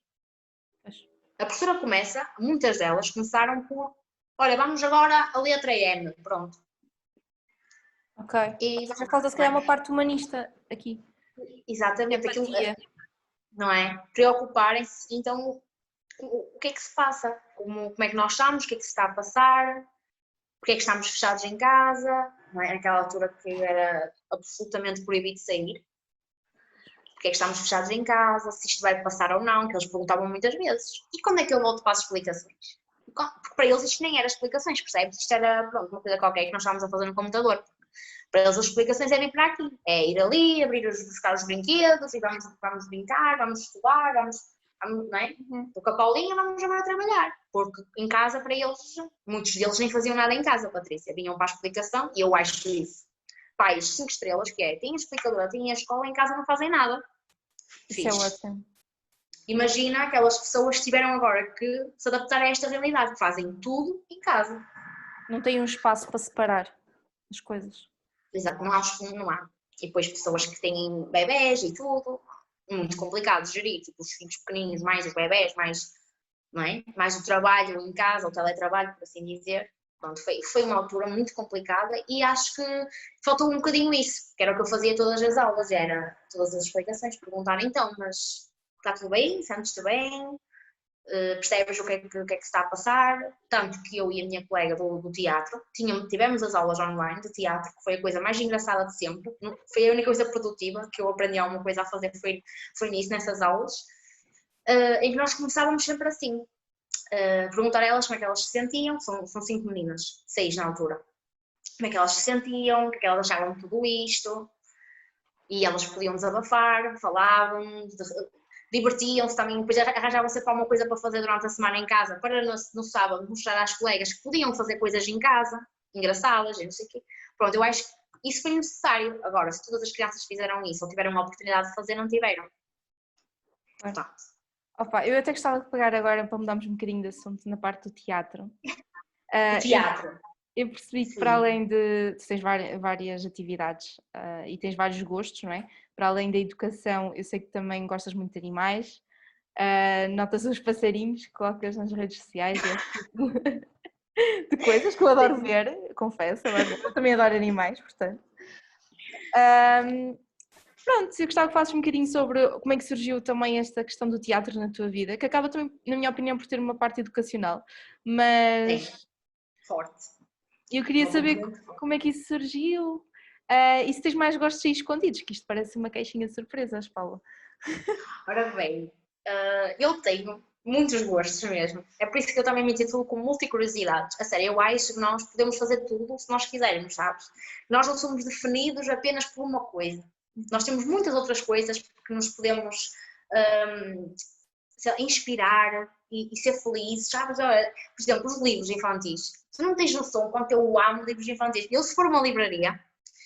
A professora começa, muitas delas começaram por, olha, vamos agora a letra M, pronto. Ok. E já falta se calhar uma parte humanista aqui. Exatamente, aquilo, não é? Preocuparem-se, então, o que é que se passa? Como é que nós estamos? O que é que se está a passar? Porque é que estamos fechados em casa? Não é? Naquela altura que era absolutamente proibido sair. Porque é que estamos fechados em casa? Se isto vai passar ou não? Que eles perguntavam muitas vezes. E quando é que eu volto para as explicações? Porque para eles isto nem era explicações, percebes? Isto era, pronto, uma coisa qualquer que nós estávamos a fazer no computador. Para eles as explicações é vir para aqui, é ir ali, buscar os brinquedos e vamos brincar, vamos estudar, vamos não é? Porque a Paulinha vamos agora trabalhar, porque em casa para eles, muitos deles nem faziam nada em casa, Patrícia, vinham para a explicação e eu acho isso. Pais 5 estrelas, que é, têm a explicadora, têm a escola, em casa não fazem nada. Isso é ótimo. Imagina aquelas pessoas que tiveram agora que se adaptar a esta realidade, que fazem tudo em casa. Não têm um espaço para separar as coisas. Exato, não há. E depois pessoas que têm bebés e tudo, muito complicado de gerir, tipo os filhos pequeninos, mais os bebés, mais, não é? Mais o trabalho em casa, o teletrabalho, por assim dizer. Pronto, foi uma altura muito complicada e acho que faltou um bocadinho isso, que era o que eu fazia todas as aulas, era todas as explicações, perguntar então, mas está tudo bem? Sentes-te bem? Percebes o que é que está a passar? Tanto que eu e a minha colega do teatro tivemos as aulas online de teatro, que foi a coisa mais engraçada de sempre, foi a única coisa produtiva que eu aprendi alguma coisa a fazer, foi nisso, nessas aulas, em que nós começávamos sempre assim, perguntar a elas como é que elas se sentiam, são 5 meninas, 6 na altura, como é que elas se sentiam, o que é que elas achavam de tudo isto, e elas podiam desabafar, falavam, divertiam-se também, depois arranjavam sempre alguma coisa para fazer durante a semana em casa, para no sábado mostrar às colegas que podiam fazer coisas em casa, engraçadas, não sei o quê. Pronto, eu acho que isso foi necessário. Agora, se todas as crianças fizeram isso ou tiveram uma oportunidade de fazer, não tiveram. Opa, eu até gostava de pegar agora para mudarmos um bocadinho de assunto na parte do teatro. O teatro. Eu percebi que para além de... Tu tens várias atividades e tens vários gostos, não é? Para além da educação, eu sei que também gostas muito de animais. Notas os passarinhos que colocas nas redes sociais e esse tipo de coisas que eu adoro ver, confesso, adoro ver. Eu também adoro animais, portanto. Pronto, eu gostava que falasses um bocadinho sobre como é que surgiu também esta questão do teatro na tua vida, que acaba também, na minha opinião, por ter uma parte educacional, mas Sim, forte. eu queria saber como é que isso surgiu e se tens mais gostos aí escondidos, que isto parece uma caixinha de surpresas, Paula. Ora bem, eu tenho muitos gostos mesmo. É por isso que eu também me intitulo com multicuriosidades. A sério, eu acho que nós podemos fazer tudo se nós quisermos, sabes? Nós não somos definidos apenas por uma coisa. Nós temos muitas outras coisas que nos podemos inspirar e ser felizes, sabes? Por exemplo, os livros infantis. Tu não tens noção quanto eu amo livros infantis. Eu, se for uma livraria,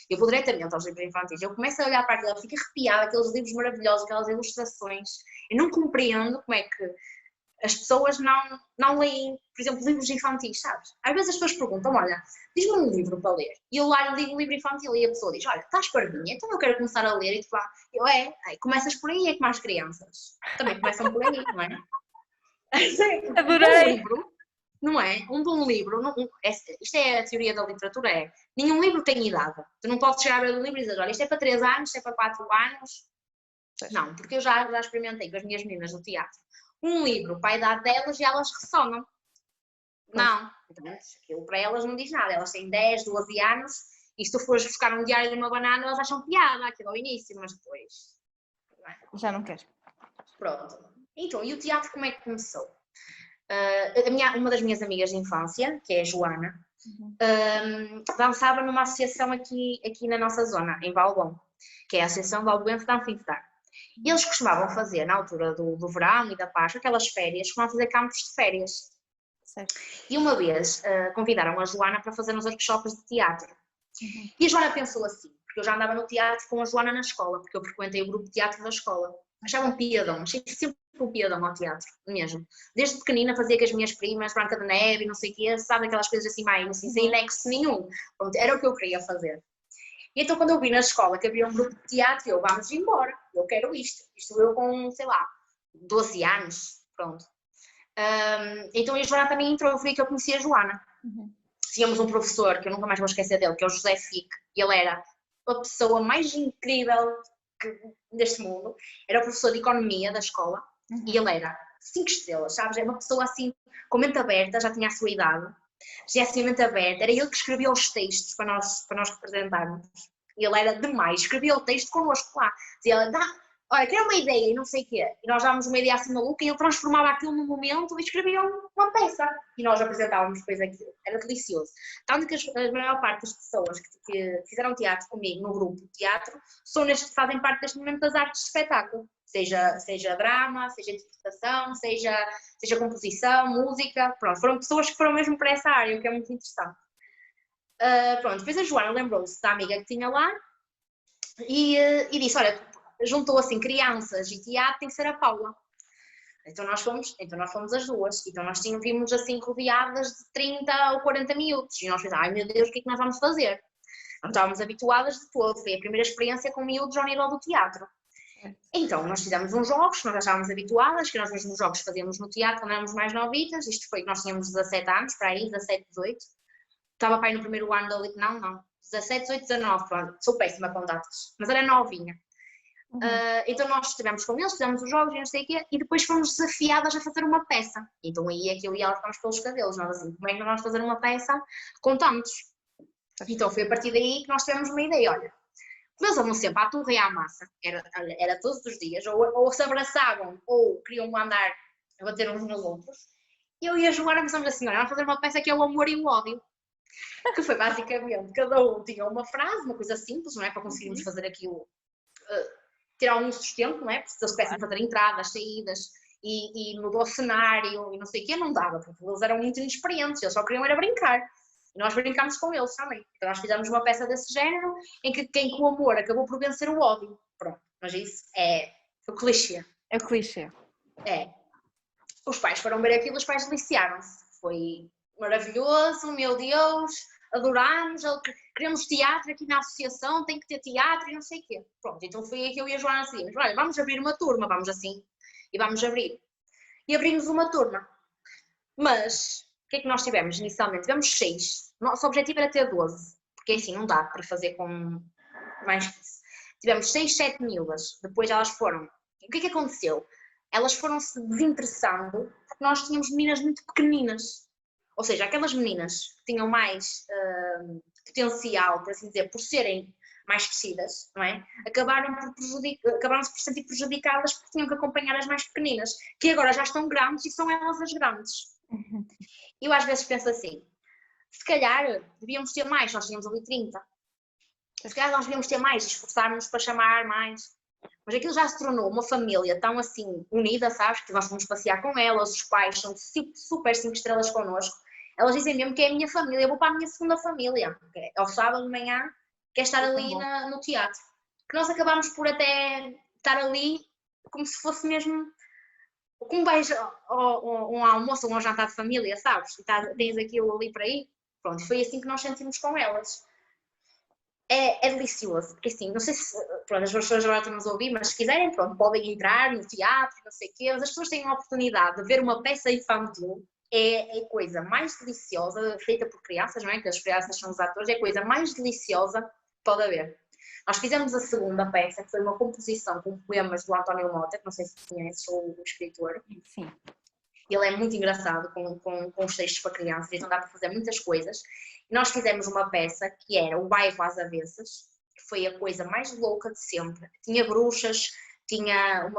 eu vou diretamente aos livros infantis. Eu começo a olhar para aquilo, fico arrepiada, aqueles livros maravilhosos, aquelas ilustrações. Eu não compreendo como é que as pessoas não leem, por exemplo, livros infantis, sabes? Às vezes as pessoas perguntam, olha, diz-me um livro para ler. E eu lá lhe digo um livro infantil e a pessoa diz, olha, estás parvinha, então eu quero começar a ler. E tu lá, começas por aí, é como as crianças. Também começam por aí, não é? Adorei! Um livro, não é? Um bom livro, isto é a teoria da literatura, nenhum livro tem idade. Tu não podes chegar a ver o livro e dizer, olha, isto é para 3 anos, isto é para 4 anos. Não, porque eu já experimentei com as minhas meninas no teatro. Um livro para a idade delas e elas ressonam. Não, então, aquilo para elas não diz nada. Elas têm 10, 12 anos e se tu fores buscar um diário de uma banana, elas acham piada, aquilo ao início, mas depois... Já não queres. Pronto. Então, e o teatro como é que começou? Uma das minhas amigas de infância, que é a Joana, dançava numa associação aqui na nossa zona, em Valbom, que é a Associação Valboense Dança Inftar. E eles costumavam fazer, na altura do verão e da Páscoa, aquelas férias, costumavam fazer campos de férias. Certo. E uma vez convidaram a Joana para fazer uns workshops de teatro. E a Joana pensou assim, porque eu já andava no teatro com a Joana na escola, porque eu frequentei o grupo de teatro da escola. Achava um piadão, achei sempre um piadão ao teatro, mesmo. Desde pequenina fazia com as minhas primas, Branca de Neve, não sei o quê, sabe, aquelas coisas assim mais, assim, sem nexo nenhum. Pronto, era o que eu queria fazer. E então quando eu vi na escola que havia um grupo de teatro, eu, vamos embora, eu quero isto. Isto eu com, sei lá, 12 anos, pronto. Então a Joana também entrou, eu fui que eu conheci a Joana. Tínhamos um professor, que eu nunca mais vou esquecer dele, que é o José Fique, e ele era a pessoa mais incrível deste mundo. Era o professor de economia da escola, e ele era 5 estrelas, sabes? Era uma pessoa assim, com mente aberta, já tinha a sua idade, já tinha a mente aberta, era ele que escrevia os textos para nós representarmos. E ele era demais, escrevia o texto connosco lá. Dizia, olha, quero uma ideia e não sei o quê. E nós dávamos uma ideia assim maluca e ele transformava aquilo num momento e escrevia uma peça. E nós apresentávamos depois aquilo. Era delicioso. Tanto que a maior parte das pessoas que fizeram teatro comigo no grupo de teatro fazem parte deste momento das artes de espetáculo. Seja drama, seja interpretação, seja composição, música. Pronto, foram pessoas que foram mesmo para essa área, o que é muito interessante. Pronto, depois a Joana lembrou-se da amiga que tinha lá e disse, olha, juntou assim crianças e teatro, tem que ser a Paula. Então nós fomos as duas. Então nós vimos assim rodeadas de 30 ou 40 miúdos. E nós pensamos, ai meu Deus, o que é que nós vamos fazer? Não estávamos habituadas de todo. Foi a primeira experiência com miúdos ao nível do teatro. Então nós fizemos uns jogos, nós já estávamos habituadas, que nós mesmos jogos fazíamos no teatro quando éramos mais novitas. Isto foi que nós tínhamos 17 anos, para aí, 17, 18. Estava para aí no primeiro ano da... Não. 17, 18, 19, pronto. Sou péssima com datas. Mas era novinha. Então nós estivemos com eles, fizemos os jogos e não sei o quê, e depois fomos desafiadas a fazer uma peça. Então aí é que eu e ela ficámos pelos cabelos, nós assim, como é que nós vamos fazer uma peça com tantos? Então foi a partir daí que nós tivemos uma ideia, olha, eles vão sempre à torre e à massa, era todos os dias, ou se abraçavam, ou queriam andar a bater uns nos outros. Eu e a Joana pensamos assim, olha, vamos fazer uma peça que é o amor e o ódio. Que foi basicamente, cada um tinha uma frase, uma coisa simples, não é? Para conseguirmos fazer aquilo... ter algum sustento, não é? Porque se eles pudessem fazer entradas, saídas e mudou o cenário e não sei o quê, não dava, porque eles eram muito inexperientes, eles só queriam era brincar. E nós brincámos com eles também. Então nós fizemos uma peça desse género em que quem com o amor acabou por vencer o ódio. Pronto, mas isso é o clichê. É o clichê. É. Os pais foram ver aquilo, os pais deliciaram-se. Foi maravilhoso, meu Deus, adorámos, queremos teatro aqui na associação, tem que ter teatro e não sei o quê. Pronto, então foi aí que eu e a Joana decidimos, olha, vamos abrir uma turma, vamos assim, e vamos abrir. E abrimos uma turma. Mas, o que é que nós tivemos inicialmente? Tivemos 6. Nosso objetivo era ter 12, porque assim não dá para fazer com mais que isso. Tivemos 6, 7 miúdas, depois elas foram. O que é que aconteceu? Elas foram-se desinteressando porque nós tínhamos meninas muito pequeninas. Ou seja, aquelas meninas que tinham mais potencial, por assim dizer, por serem mais crescidas, não é? Acabaram-se por sentir prejudicadas porque tinham que acompanhar as mais pequeninas, que agora já estão grandes e são elas as grandes. Eu às vezes penso assim, se calhar devíamos ter mais, nós tínhamos ali 30. Se calhar nós devíamos ter mais, esforçarmos para chamar mais. Mas aquilo já se tornou uma família tão assim unida, sabes? Que nós fomos passear com elas, os pais são super 5 estrelas connosco. Elas dizem mesmo que é a minha família, eu vou para a minha segunda família. Ao sábado de manhã, quer estar ali no teatro. Que nós acabámos por até estar ali como se fosse mesmo, como vais um almoço ou um jantar de família, sabes? E tens aquilo ali para ir. Pronto, foi assim que nós sentimos com elas. É delicioso, porque assim, não sei se pronto, as pessoas agora estão-nos a ouvir, mas se quiserem, pronto, podem entrar no teatro, não sei o quê, mas as pessoas têm a oportunidade de ver uma peça infantil, é a coisa mais deliciosa, feita por crianças, não é? Que as crianças são os atores, é a coisa mais deliciosa que pode haver. Nós fizemos a segunda peça, que foi uma composição com poemas do António Mota, que não sei se conheces, o escritor. Sim. Ele é muito engraçado com os textos para crianças, então dá para fazer muitas coisas. E nós fizemos uma peça que era O Bairro às Avessas, que foi a coisa mais louca de sempre. Tinha bruxas, tinha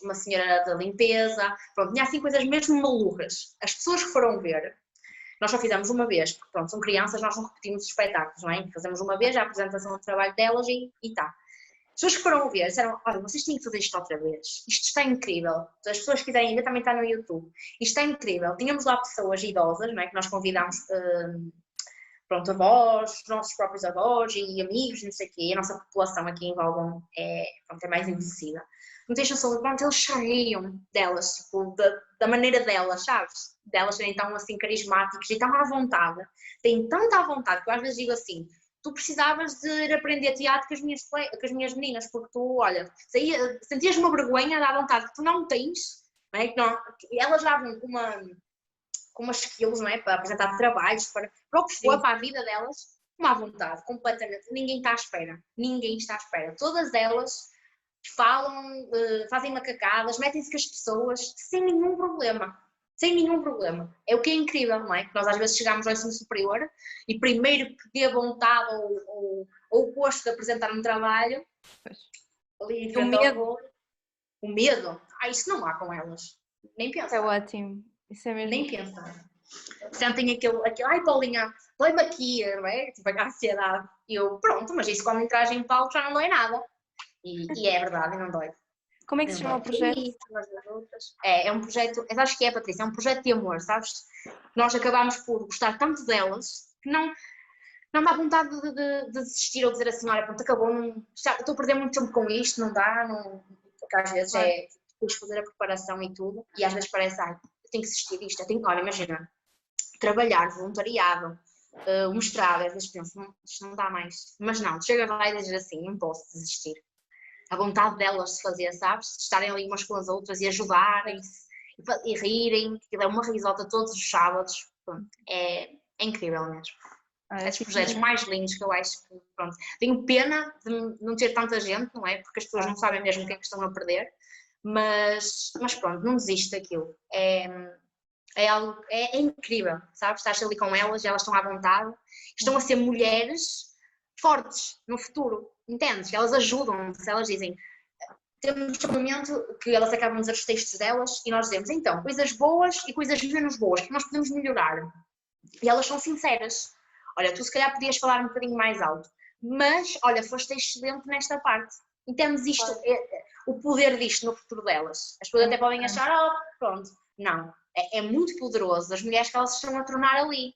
uma senhora da limpeza, pronto, tinha assim coisas mesmo malucas. As pessoas que foram ver, nós só fizemos uma vez, porque pronto, são crianças, nós não repetimos os espetáculos, não é? Fazemos uma vez a apresentação do trabalho delas e tá. As pessoas que foram ver disseram, olha, vocês têm que fazer isto outra vez, isto está incrível, se as pessoas quiserem ainda também está no YouTube, isto está incrível, tínhamos lá pessoas idosas, não é, que nós convidámos, pronto, avós, os nossos próprios avós e amigos, não sei o quê, a nossa população aqui em Valbom é mais envelhecida, não deixam-se, pronto, eles saíam delas, tipo, da maneira delas, sabes, delas serem tão assim carismáticos e tão à vontade, têm tanta à vontade que eu às vezes digo assim, tu precisavas de ir aprender teatro com as minhas meninas, porque tu, olha, sentias uma vergonha da vontade que tu não tens, não é? Que elas já vão com umas skills, não é? Para apresentar trabalhos, para o que for, para a vida delas, uma vontade, completamente. Ninguém está à espera, ninguém está à espera. Todas elas falam, fazem macacadas, metem-se com as pessoas sem nenhum problema. Sem nenhum problema. É o que é incrível, não é? Que nós às vezes chegamos ao ensino superior e primeiro que dê vontade ou o gosto de apresentar um trabalho, ali o medo. O medo? Isso não há com elas. Nem pensa. É ótimo. Isso é mesmo. Nem pensa. Sentem aquele ai Paulinha, dói-me aqui, não é? Tipo, a ansiedade. E eu, pronto, mas isso quando entras em palco já não dói nada. E é verdade, não dói. Como é que se chama o projeto? É um projeto, acho que é, Patrícia, é um projeto de amor, sabes? Nós acabámos por gostar tanto delas que não dá vontade de desistir ou dizer assim, olha, pronto, acabou, estou a perder muito tempo com isto, não dá, porque às vezes é depois fazer a preparação e tudo, e às vezes parece, eu tenho que desistir disto, olha, imagina, trabalhar, voluntariado, o mestrado, às vezes penso, isto não dá mais, mas não, chega lá e dizer assim, não posso desistir. A vontade delas de fazer, sabes? De estarem ali umas com as outras e ajudarem-se e rirem, aquilo é uma risota todos os sábados. Pronto, é incrível mesmo. É dos projetos mais lindos que eu acho que, pronto. Tenho pena de não ter tanta gente, não é? Porque as pessoas não sabem mesmo o que é que estão a perder, mas pronto, não desiste daquilo. É algo, é incrível, sabes? Estás ali com elas estão à vontade, estão a ser mulheres fortes no futuro, entendes? Elas ajudam-se, elas dizem, temos um momento que elas acabam de dizer os textos delas e nós dizemos, então, coisas boas e coisas menos boas que nós podemos melhorar. E elas são sinceras. Olha, tu se calhar podias falar um bocadinho mais alto, mas, olha, foste excelente nesta parte. Entendes isto, o poder disto no futuro delas. As pessoas até podem achar, pronto. Não, é muito poderoso as mulheres que elas estão a tornar ali.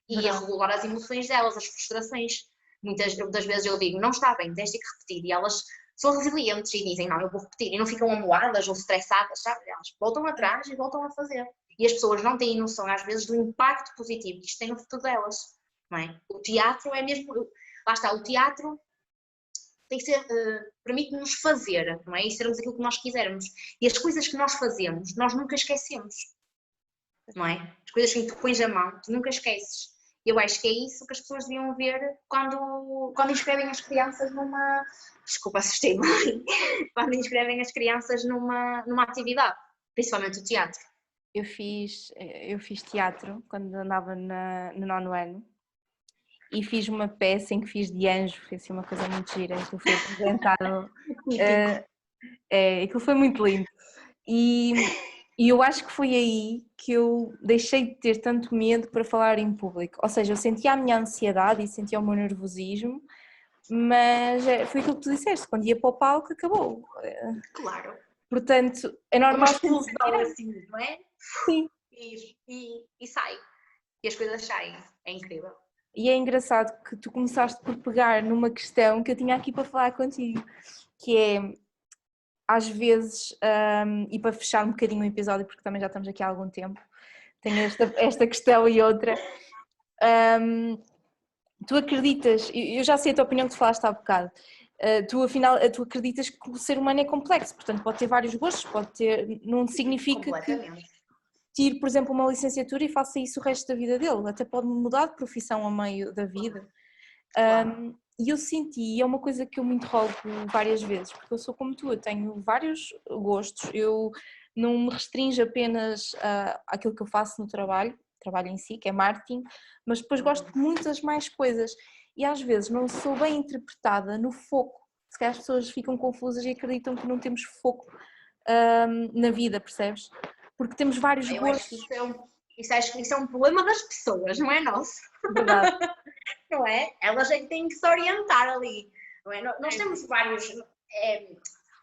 E a regular as emoções delas, as frustrações. Muitas das vezes eu digo, não está bem, tens de repetir. E elas são resilientes e dizem, não, eu vou repetir. E não ficam amoadas ou estressadas, sabe? Elas voltam atrás e voltam a fazer. E as pessoas não têm noção, às vezes, do impacto positivo que isto tem no futuro delas, não é? O teatro é mesmo... Lá está, o teatro tem que ser... permite-nos fazer, não é? E sermos aquilo que nós quisermos. E as coisas que nós fazemos, nós nunca esquecemos, não é? As coisas que tu pões a mão, tu nunca esqueces. Eu acho que é isso que as pessoas deviam ver quando inscrevem as crianças numa... Desculpa, assustei-me. Quando inscrevem as crianças numa atividade, principalmente o teatro. Eu fiz teatro quando andava no 9º ano e fiz uma peça em que fiz de anjo, foi assim uma coisa muito gira, aquilo foi apresentado, aquilo foi muito lindo e eu acho que foi aí que eu deixei de ter tanto medo para falar em público, ou seja, eu sentia a minha ansiedade e sentia o meu nervosismo, mas foi aquilo que tu disseste, quando ia para o palco acabou. Claro. Portanto, é normal que se sentir assim, não é? Sim. E sai. E as coisas saem. É incrível. E é engraçado que tu começaste por pegar numa questão que eu tinha aqui para falar contigo, que é, às vezes, e para fechar um bocadinho o episódio, porque também já estamos aqui há algum tempo, tenho esta questão e outra. Tu acreditas, eu já sei a tua opinião que tu falaste há bocado, tu acreditas que o ser humano é complexo, portanto pode ter vários gostos, não significa que tire, por exemplo, uma licenciatura e faça isso o resto da vida dele, até pode mudar de profissão a meio da vida. Claro. E eu senti, é uma coisa que eu me interrogo várias vezes, porque eu sou como tu, eu tenho vários gostos, eu não me restringo apenas àquilo que eu faço no trabalho em si, que é marketing, mas depois gosto de muitas mais coisas e às vezes não sou bem interpretada no foco, se calhar as pessoas ficam confusas e acreditam que não temos foco na vida, percebes? Porque temos vários gostos. Acho que isso é um problema das pessoas, não é nosso. Verdade. Não é? Elas é que têm que se orientar ali. Não é? Nós temos vários...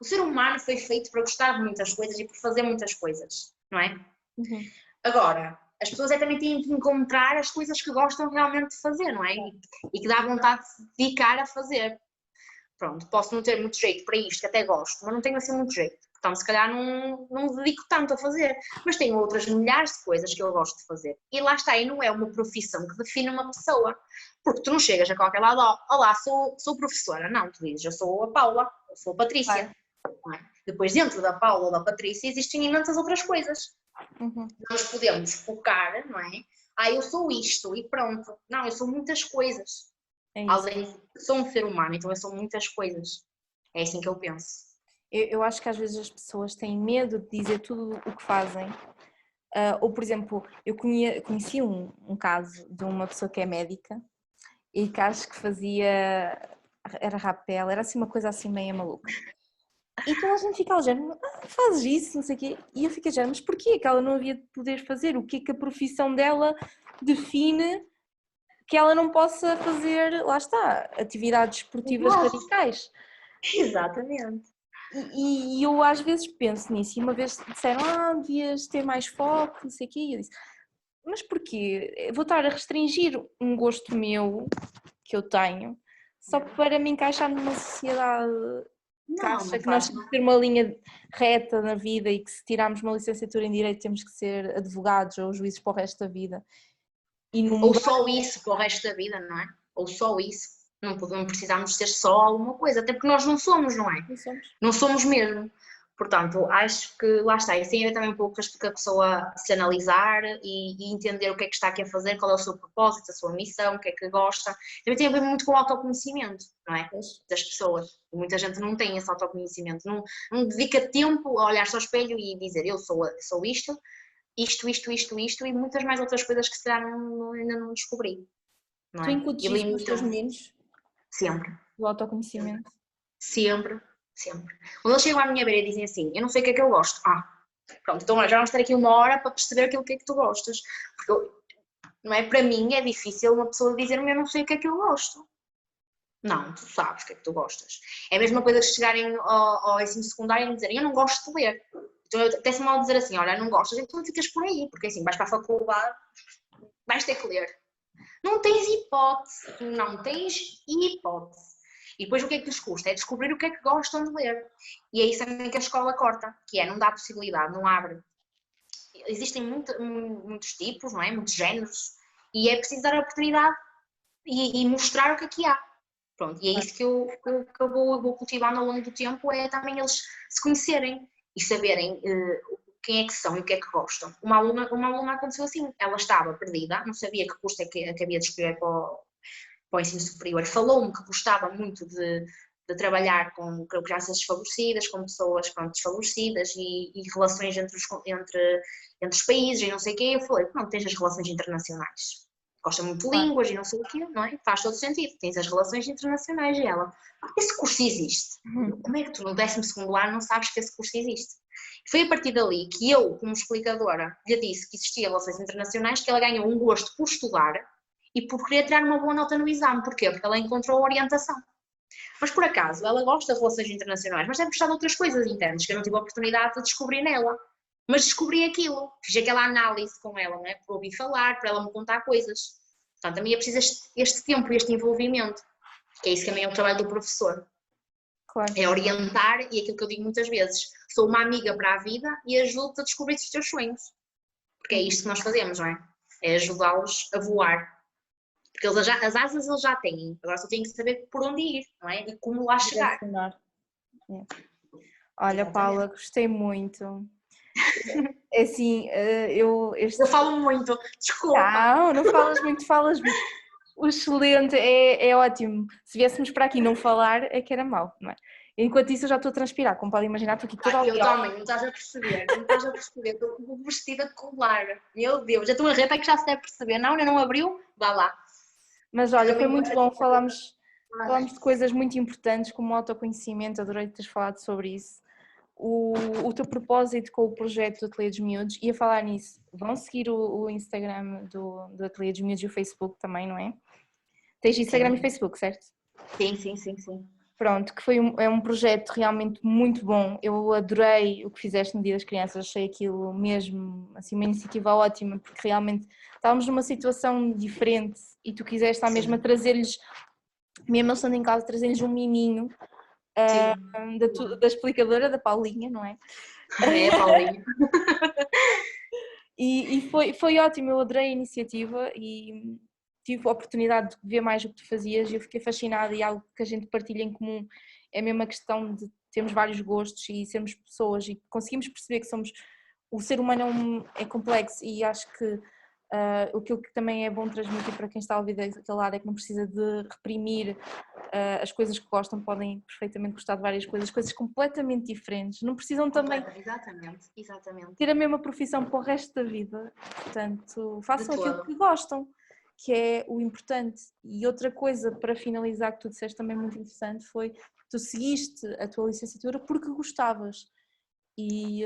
o ser humano foi feito para gostar de muitas coisas e por fazer muitas coisas, não é? Uhum. Agora, as pessoas também têm que encontrar as coisas que gostam realmente de fazer, não é? E que dá vontade de se dedicar a fazer. Pronto, posso não ter muito jeito para isto, que até gosto, mas não tenho assim muito jeito. Portanto, se calhar não me dedico tanto a fazer, mas tenho outras milhares de coisas que eu gosto de fazer. E lá está, e não é uma profissão que define uma pessoa, porque tu não chegas a qualquer lado, olá, sou professora. Não, tu dizes, eu sou a Paula, eu sou a Patrícia. Claro. Depois, dentro da Paula ou da Patrícia, existem imensas outras coisas. Uhum. Nós podemos focar, não é? Eu sou isto e pronto. Não, eu sou muitas coisas. Além de sou um ser humano, então eu sou muitas coisas. É assim que eu penso. Eu acho que às vezes as pessoas têm medo de dizer tudo o que fazem. Ou, por exemplo, eu conheci um caso de uma pessoa que é médica e que acho que era rapel, era assim uma coisa assim meio maluca. E toda a gente fica ao género, fazes isso, não sei o quê. E eu fico a género, mas porquê que ela não havia de poder fazer? O que é que a profissão dela define que ela não possa fazer, lá está, atividades esportivas radicais? Exatamente. E eu às vezes penso nisso, e uma vez disseram, devias ter mais foco, não sei o quê, e eu disse, mas porquê? Vou estar a restringir um gosto meu, que eu tenho, só para me encaixar numa sociedade que acha que nós temos que ter uma linha reta na vida e que se tirarmos uma licenciatura em Direito temos que ser advogados ou juízes para o resto da vida. Ou só isso para o resto da vida, não é? Ou só isso. Não precisamos ser só alguma coisa, até porque nós não somos, não é? Não somos. Não somos mesmo. Portanto, acho que lá está, isso tem a ver também um pouco com a pessoa se analisar e entender o que é que está aqui a fazer, qual é o seu propósito, a sua missão, o que é que gosta. Também tem a ver muito com o autoconhecimento, não é? Das pessoas. Muita gente não tem esse autoconhecimento, não dedica tempo a olhar-se ao espelho e dizer eu sou isto, e muitas mais outras coisas que se calhar ainda não descobri. Não é? Tu incutes isso nos teus meninos? Sempre. O autoconhecimento? Sempre. Quando eles chegam à minha beira e dizem assim, eu não sei o que é que eu gosto. Pronto, então já vamos ter aqui 1 hora para perceber aquilo que é que tu gostas. Porque, não é? Para mim é difícil uma pessoa dizer-me eu não sei o que é que eu gosto. Não, tu sabes o que é que tu gostas. É a mesma coisa que chegarem ao ensino secundário e dizerem eu não gosto de ler. Então eu até se mal dizer assim, olha, não gostas, então ficas por aí. Porque assim, vais para a faculdade, vais ter que ler. Não tens hipótese. E depois o que é que lhes custa? É descobrir o que é que gostam de ler. E é isso também que a escola corta, que é não dá possibilidade, não abre. existem muitos tipos, não é? Muitos géneros, e é preciso dar a oportunidade e mostrar o que aqui há. Pronto, e é isso que eu vou cultivando ao longo do tempo, é também eles se conhecerem e saberem quem é que são e o que é que gostam. Uma aluna aconteceu assim, ela estava perdida, não sabia que curso é que havia de escolher para o ensino superior. Falou-me que gostava muito de trabalhar com crianças desfavorecidas, com pessoas desfavorecidas e relações entre os países e não sei o quê. Eu falei, não, tens as relações internacionais. Gosta muito de línguas e não sei o quê, não é? Faz todo sentido. Tens as relações internacionais e ela, esse curso existe. Como é que tu no 12º ano não sabes que esse curso existe? Foi a partir dali que eu, como explicadora, lhe disse que existia relações internacionais, que ela ganhou um gosto por estudar e por querer tirar uma boa nota no exame. Porquê? Porque ela encontrou a orientação. Mas por acaso, ela gosta de relações internacionais, mas deve gostar de outras coisas internas, que eu não tive a oportunidade de descobrir nela. Mas descobri aquilo, fiz aquela análise com ela, não é? Para ouvir falar, para ela me contar coisas. Portanto, também é preciso este tempo, este envolvimento, que é isso que também é o trabalho do professor. Claro. É orientar, e aquilo que eu digo muitas vezes, sou uma amiga para a vida e ajudo-te a descobrir os teus sonhos. Porque é isto que nós fazemos, não é? É ajudá-los a voar. Porque as asas eles já têm, agora só têm que saber por onde ir, não é? E como lá chegar. Olha, Paula, gostei muito. É assim, Eu falo muito, desculpa. Não falas muito, falas muito. O excelente, é ótimo. Se viéssemos para aqui não falar, é que era mau, não é? Enquanto isso eu já estou a transpirar, como podem imaginar, estou aqui toda eu também, não estás a perceber, estou vestida de colar, meu Deus, já estou a reta que já se deve perceber, não, ainda não abriu? Vá lá. Mas olha, foi muito bom, falámos de coisas muito importantes como o autoconhecimento, adorei teres falado sobre isso. O teu propósito com o projeto do Ateliê dos Miúdos, e a falar nisso, vão seguir o Instagram do Ateliê dos Miúdos e o Facebook também, não é? Tens Instagram e Facebook, certo? Sim. Pronto, que é um projeto realmente muito bom, eu adorei o que fizeste no Dia das Crianças, achei aquilo mesmo, assim, uma iniciativa ótima, porque realmente estávamos numa situação diferente e tu quiseste lá mesmo a trazer-lhes, mesmo eles estando em casa, trazer-lhes um miminho da explicadora, da Paulinha, não é? É, Paulinha. E foi ótimo, eu adorei a iniciativa e tive a oportunidade de ver mais o que tu fazias e eu fiquei fascinada, e algo que a gente partilha em comum é mesmo a questão de termos vários gostos e sermos pessoas e conseguimos perceber que o ser humano é complexo, e acho que aquilo que também é bom transmitir para quem está a ouvir daquele lado é que não precisa de reprimir as coisas que gostam, podem perfeitamente gostar de várias coisas completamente diferentes, não precisam também exatamente. ter a mesma profissão para o resto da vida, portanto façam aquilo que gostam, que é o importante. E outra coisa para finalizar que tu disseste também muito interessante foi que tu seguiste a tua licenciatura porque gostavas, e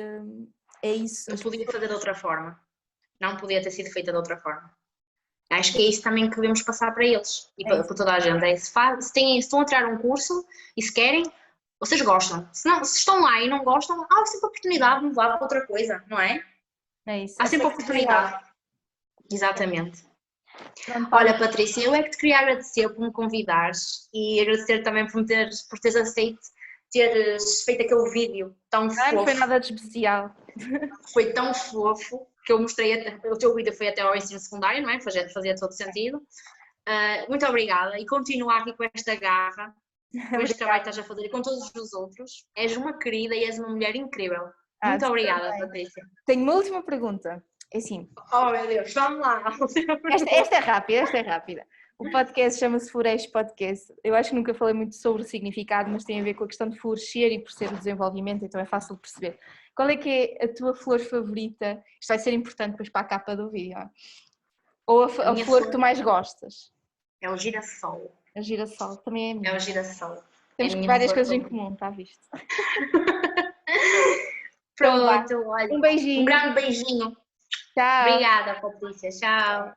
é isso. Não podia fazer de outra forma, não podia ter sido feita de outra forma. Acho que é isso também que devemos passar para eles e para toda a gente. Se estão a tirar um curso e se querem, vocês gostam. Se estão lá e não gostam, há sempre oportunidade de mudar para outra coisa, não é? É isso. Há sempre oportunidade. Exatamente. Olha, Patrícia, eu é que te queria agradecer por me convidares e agradecer também por teres aceito, teres feito aquele vídeo tão fofo. Não foi nada de especial. Foi tão fofo que eu mostrei, o teu vídeo foi até ao ensino secundário, não é? Fazia todo sentido. Muito obrigada e continua aqui com esta garra, com este trabalho que estás a fazer e com todos os outros. És uma querida e és uma mulher incrível. Muito obrigada, Patrícia. Tenho uma última pergunta. É assim. Oh meu Deus, vamos lá. Esta é rápida. O podcast chama-se Floresce Podcast. Eu acho que nunca falei muito sobre o significado, mas tem a ver com a questão de florescer e por ser o desenvolvimento, então é fácil de perceber. Qual é que é a tua flor favorita? Isto vai ser importante depois para a capa do vídeo. Ou a flor que tu mais gostas? É o girassol. A girassol, também é a minha. É o girassol. Temos várias coisas em comum, está visto? Pronto, olha. Um beijinho. Um grande beijinho. Tchau. Obrigada, Patrícia. Tchau.